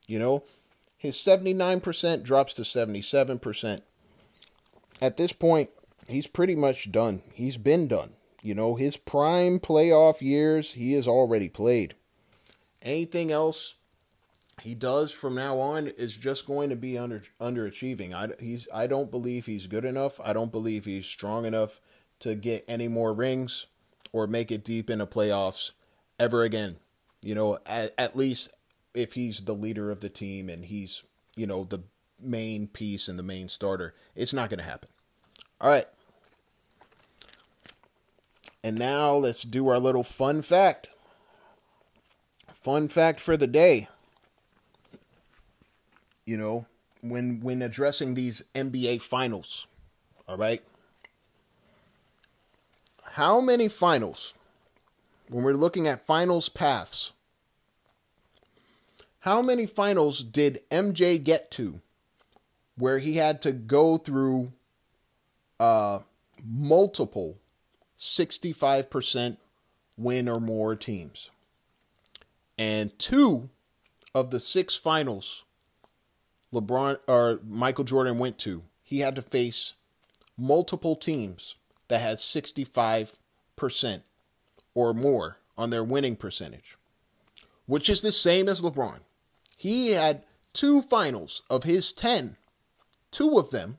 His 79% drops to 77%. At this point, he's pretty much done. He's been done. His prime playoff years, he has already played. Anything else he does from now on is just going to be underachieving. I don't believe he's good enough. I don't believe he's strong enough to get any more rings or make it deep in the playoffs ever again. At least if he's the leader of the team and he's, the main piece and the main starter, it's not going to happen. All right. And now let's do our little fun fact. Fun fact for the day. When addressing these NBA finals, all right? How many finals, when we're looking at finals paths, how many finals did MJ get to where he had to go through multiple 65% win or more teams? And 2 of the 6 finals Michael Jordan went to, he had to face multiple teams that had 65% or more on their winning percentage, which is the same as LeBron. He had 2 finals of his 10, 2 of them,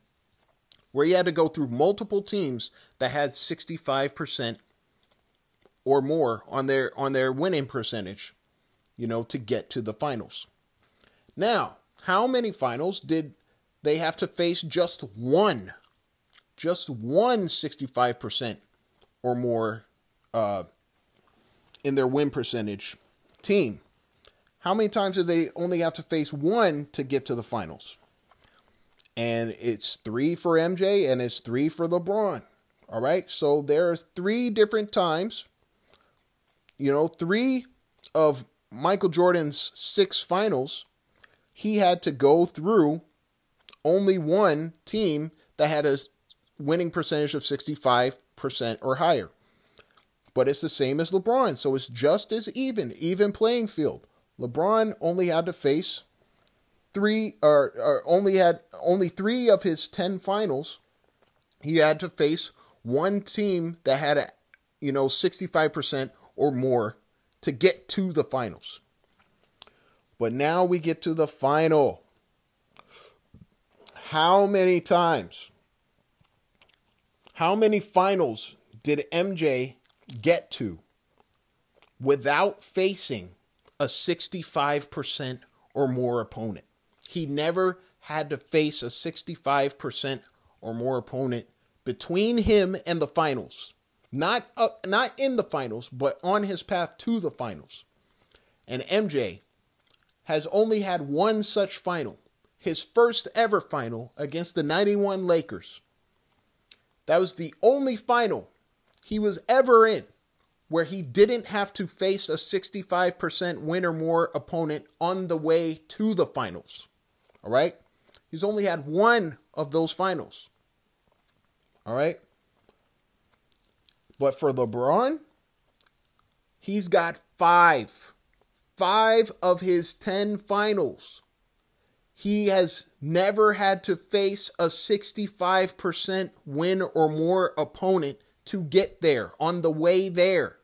where he had to go through multiple teams that had 65% or more on their winning percentage, to get to the finals. Now, how many finals did they have to face just one 65% or more in their win percentage team? How many times did they only have to face one to get to the finals? And it's 3 for MJ and it's 3 for LeBron. All right. So there's 3 different times, 3 of Michael Jordan's 6 finals, he had to go through only one team that had a winning percentage of 65% or higher. But it's the same as LeBron. So it's just as even playing field. LeBron only had to face only 3 of his 10 finals. He had to face one team that had 65% or more to get to the finals. But now we get to the final. How many finals did MJ get to without facing a 65% or more opponent? He never had to face a 65% or more opponent between him and the finals. Not in the finals, but on his path to the finals. And MJ has only had one such final. His first ever final against the 91 Lakers. That was the only final he was ever in where he didn't have to face a 65% win or more opponent on the way to the finals. All right? He's only had one of those finals. All right? But for LeBron, he's got 5. 5 of his 10 finals. He has never had to face a 65% win or more opponent to get there, on the way there.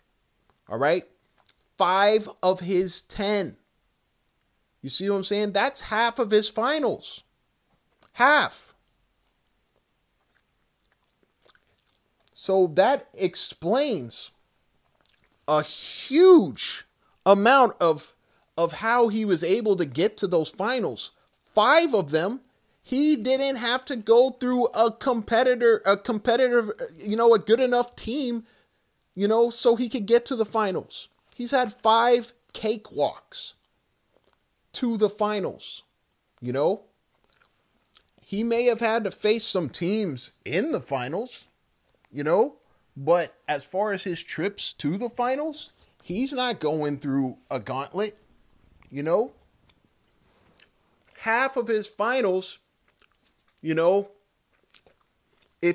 All right? 5 of his 10. You see what I'm saying? That's half of his finals. Half. So that explains a huge amount of how he was able to get to those finals. 5 of them, he didn't have to go through a competitive, a good enough team, so he could get to the finals. He's had 5 cakewalks to the finals, He may have had to face some teams in the finals, but as far as his trips to the finals, he's not going through a gauntlet, Half of his finals, if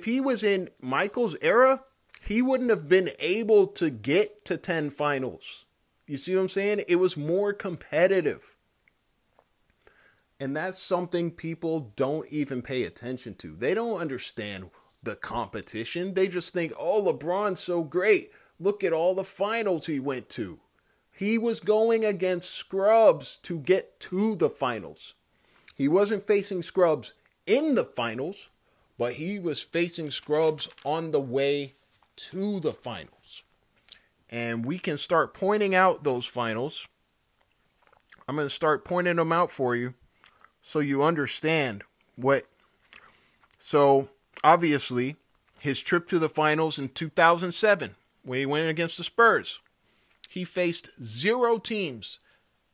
he was in Michael's era, he wouldn't have been able to get to 10 finals. You see what I'm saying? It was more competitive. And that's something people don't even pay attention to. They don't understand the competition. They just think, oh, LeBron's so great. Look at all the finals he went to. He was going against scrubs to get to the finals. He wasn't facing scrubs in the finals, but he was facing scrubs on the way to the finals. And we can start pointing out those finals. I'm going to start pointing them out for you so you understand what. So, obviously, his trip to the finals in 2007, when he went against the Spurs, he faced 0 teams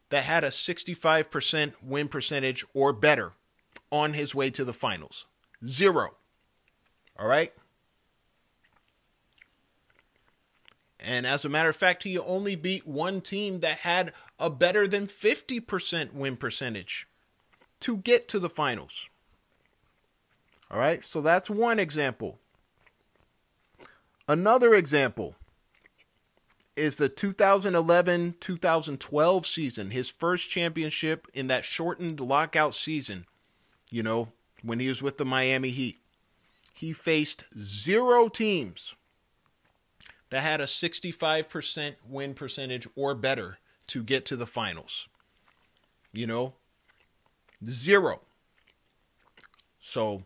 that had a 65% win percentage or better on his way to the finals. 0. All right? And as a matter of fact, he only beat one team that had a better than 50% win percentage to get to the finals. All right, so that's one example. Another example is the 2011-2012 season, his first championship in that shortened lockout season, you know, when he was with the Miami Heat. He faced 0 teams that had a 65% win percentage or better to get to the finals. You know, 0. So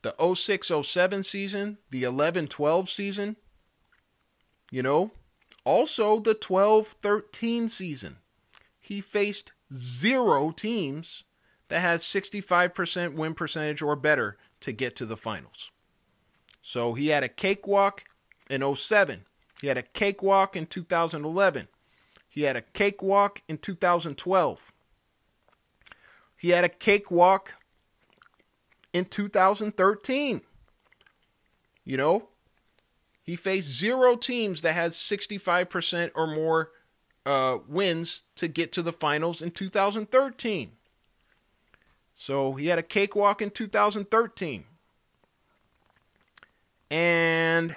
the 06-07 season, the 11-12 season, you know, also the 12-13 season, he faced 0 teams that had 65% win percentage or better to get to the finals. So he had a cakewalk in 07. He had a cakewalk in 2011. He had a cakewalk in 2012. He had a cakewalk in 2013. You know, he faced 0 teams that had 65% or more wins to get to the finals in 2013. So he had a cakewalk in 2013. And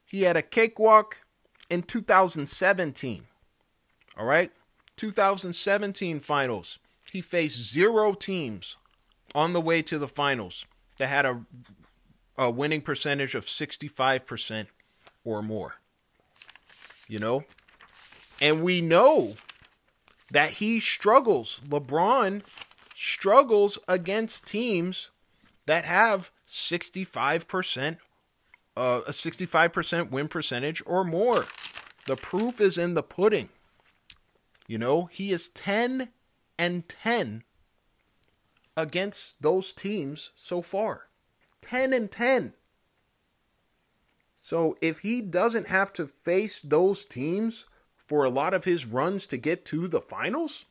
he had a cakewalk in 2017. All right? 2017 finals. He faced 0 teams on the way to the finals that had a winning percentage of 65% or more. You know? And we know that he struggles. LeBron struggles against teams that have 65%, a 65% win percentage or more. The proof is in the pudding. You know, he is 10-10 against those teams so far. 10-10. So if he doesn't have to face those teams for a lot of his runs to get to the finals,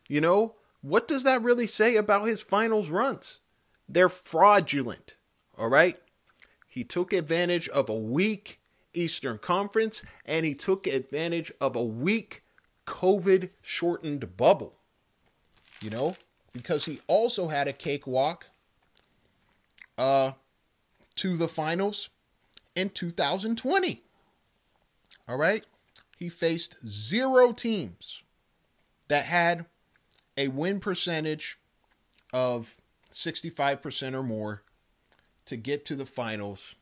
you know, what does that really say about his finals runs? They're fraudulent, all right? He took advantage of a weak Eastern Conference, and he took advantage of a weak COVID-shortened bubble, you know, because he also had a cakewalk to the finals in 2020, all right? He faced 0 teams that had a win percentage of 65% or more to get to the finals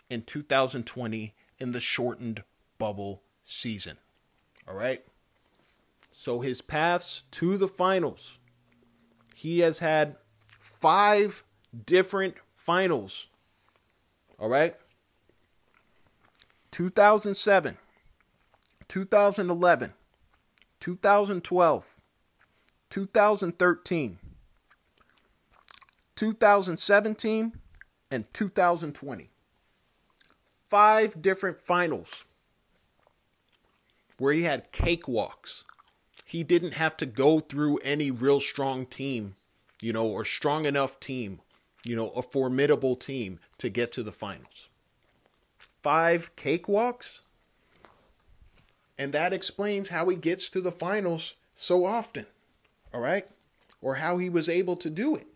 in 2020 in the shortened bubble season. All right? So his paths to the finals, he has had 5 different finals. All right? 2007, 2011, 2012, 2013, 2017, and 2020. 5 different finals where he had cakewalks. He didn't have to go through any real strong team, you know, or strong enough team, you know, a formidable team to get to the finals. 5 cakewalks? And that explains how he gets to the finals so often, all right? Or how he was able to do it,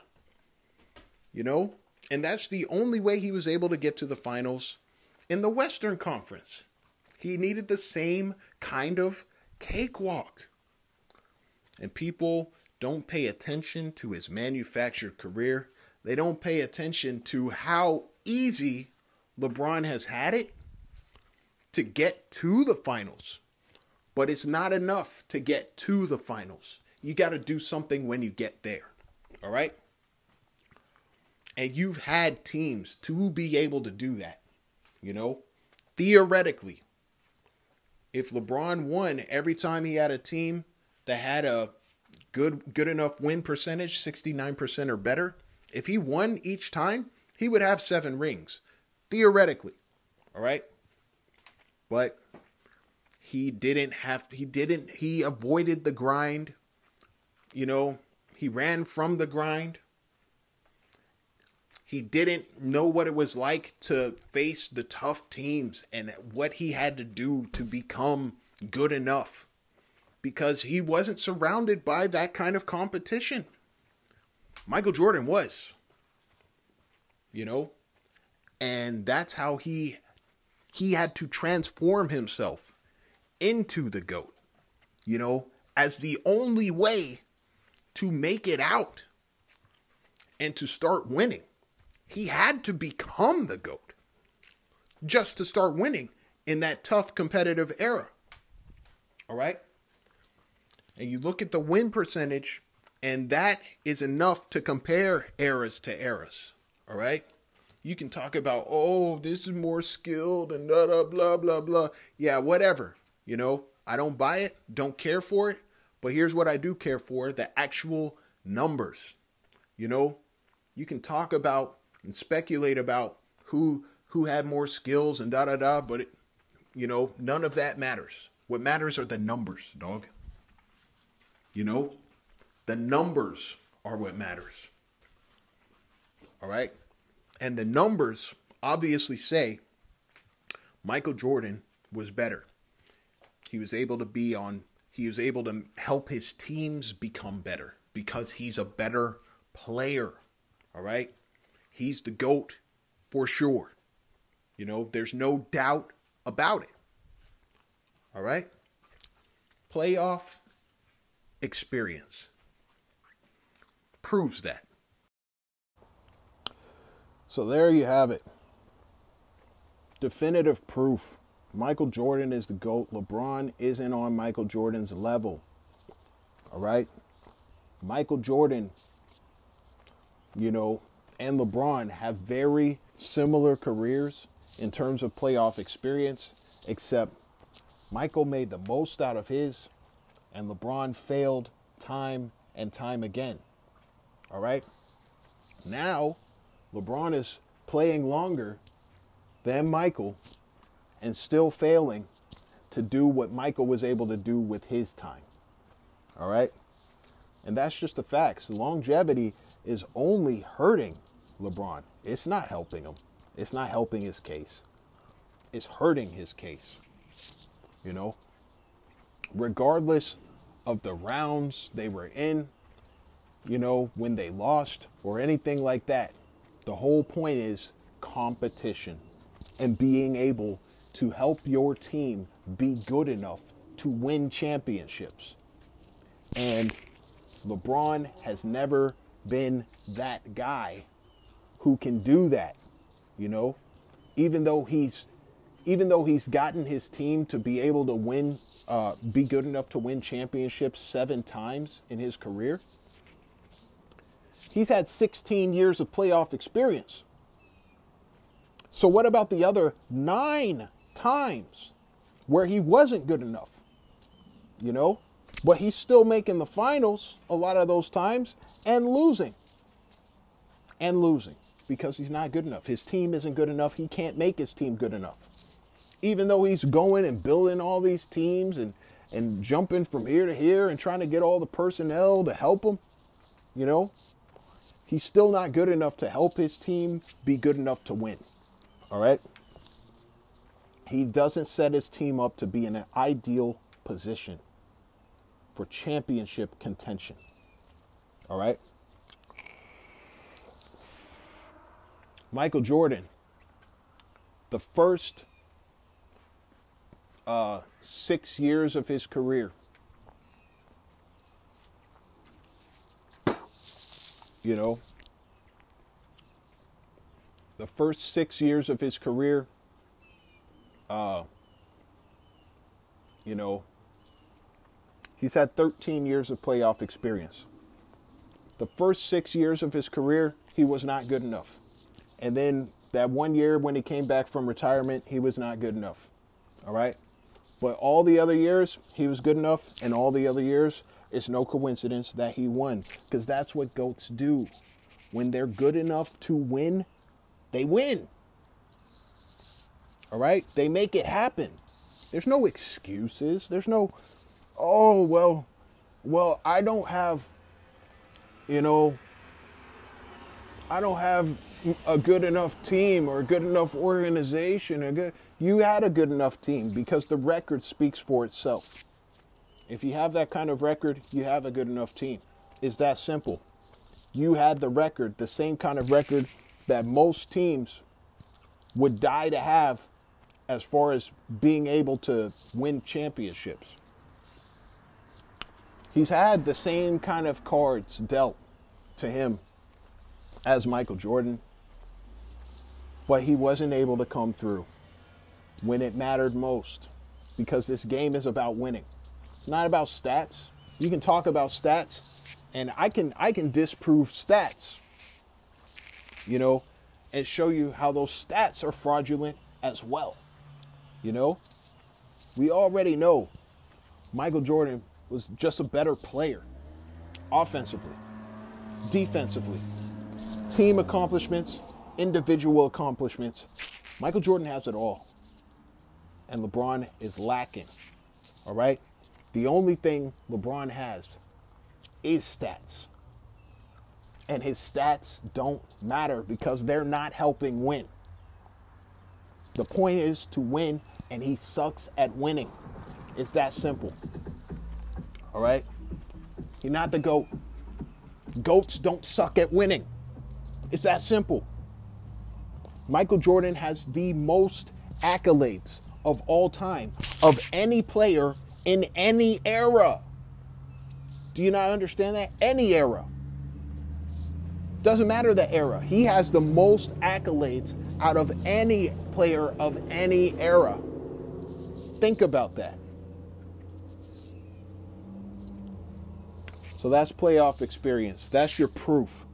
you know? And that's the only way he was able to get to the finals in the Western Conference. He needed the same kind of cakewalk. And people don't pay attention to his manufactured career. They don't pay attention to how easy LeBron has had it to get to the finals. But it's not enough to get to the finals. You got to do something when you get there. All right? And you've had teams to be able to do that. You know, theoretically, if LeBron won every time he had a team that had a good enough win percentage, 69% or better, if he won each time, he would have 7 rings. Theoretically. All right? But he avoided the grind. You know, he ran from the grind. He didn't know what it was like to face the tough teams and what he had to do to become good enough, because he wasn't surrounded by that kind of competition. Michael Jordan was, you know, and that's how he had to transform himself into the GOAT, you know, as the only way to make it out and to start winning. He had to become the GOAT just to start winning in that tough competitive era. All right? And you look at the win percentage, and that is enough to compare eras to eras. All right? You can talk about, oh, this is more skilled and blah, blah, blah, blah, blah. Yeah, whatever. You know, I don't buy it, don't care for it. But here's what I do care for, the actual numbers. You know, you can talk about and speculate about who had more skills and da-da-da, but, you know, none of that matters. What matters are the numbers, dog. You know, the numbers are what matters. All right? And the numbers obviously say Michael Jordan was better. He was able to help his teams become better because he's a better player. All right? He's the GOAT for sure. You know, there's no doubt about it. All right? Playoff experience proves that. So there you have it. Definitive proof. Michael Jordan is the GOAT. LeBron isn't on Michael Jordan's level. All right? Michael Jordan, you know, and LeBron have very similar careers in terms of playoff experience, except Michael made the most out of his, and LeBron failed time and time again. All right? Now, LeBron is playing longer than Michael and still failing to do what Michael was able to do with his time. All right? And that's just the facts. Longevity is only hurting LeBron. It's not helping him. It's not helping his case. It's hurting his case. You know? Regardless of the rounds they were in, you know, when they lost or anything like that, the whole point is competition and being able to help your team be good enough to win championships. And LeBron has never been that guy who can do that, you know, even though he's gotten his team to be able to win, be good enough to win championships 7 times in his career. He's had 16 years of playoff experience. So what about the other 9 times where he wasn't good enough? You know, but he's still making the finals a lot of those times and losing. And losing because he's not good enough. His team isn't good enough. He can't make his team good enough. Even though he's going and building all these teams and jumping from here to here and trying to get all the personnel to help him, you know, he's still not good enough to help his team be good enough to win. All right? He doesn't set his team up to be in an ideal position for championship contention. All right? Michael Jordan, the first 6 years of his career, you know, the first 6 years of his career, you know, he's had 13 years of playoff experience. The first 6 years of his career, he was not good enough. And then that 1 year when he came back from retirement, he was not good enough. All right? But all the other years, he was good enough. And all the other years, it's no coincidence that he won. Because that's what GOATs do. When they're good enough to win, they win. All right? They make it happen. There's no excuses. There's no, oh, well, I don't have, you know, I don't have a good enough team or a good enough organization. You had a good enough team because the record speaks for itself. If you have that kind of record, you have a good enough team. It's that simple. You had the record, the same kind of record that most teams would die to have as far as being able to win championships. He's had the same kind of cards dealt to him as Michael Jordan, but he wasn't able to come through when it mattered most, because this game is about winning. It's not about stats. You can talk about stats, and I can disprove stats, you know, and show you how those stats are fraudulent as well. You know, we already know Michael Jordan was just a better player, offensively, defensively, team accomplishments, individual accomplishments. Michael Jordan has it all, and LeBron is lacking. All right, the only thing LeBron has is stats, and his stats don't matter because they're not helping win. The point is to win, and he sucks at winning. It's that simple. All right? You're not the GOAT. GOATs don't suck at winning. It's that simple. Michael Jordan has the most accolades of all time of any player in any era. Do you not understand that? Any era. Doesn't matter the era. He has the most accolades out of any player of any era. Think about that. So that's playoff experience. That's your proof.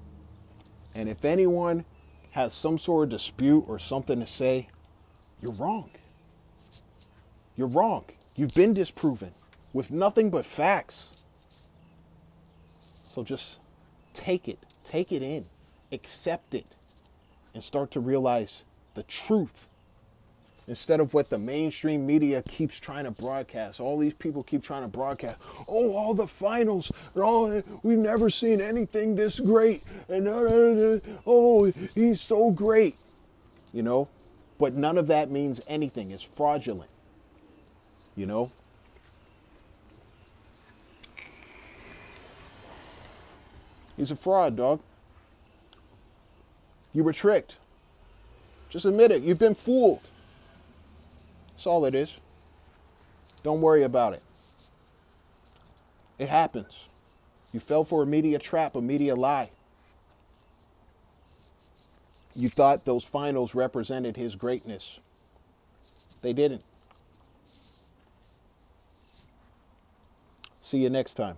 And if anyone has some sort of dispute or something to say, you're wrong. You're wrong. You've been disproven with nothing but facts. So just take it in, accept it, and start to realize the truth instead of what the mainstream media keeps trying to broadcast. All these people keep trying to broadcast, oh, all the finals, we've never seen anything this great, and oh, he's so great, you know, but none of that means anything. It's fraudulent, you know. He's a fraud, dog. You were tricked. Just admit it. You've been fooled. That's all it is. Don't worry about it. It happens. You fell for a media trap, a media lie. You thought those finals represented his greatness. They didn't. See you next time.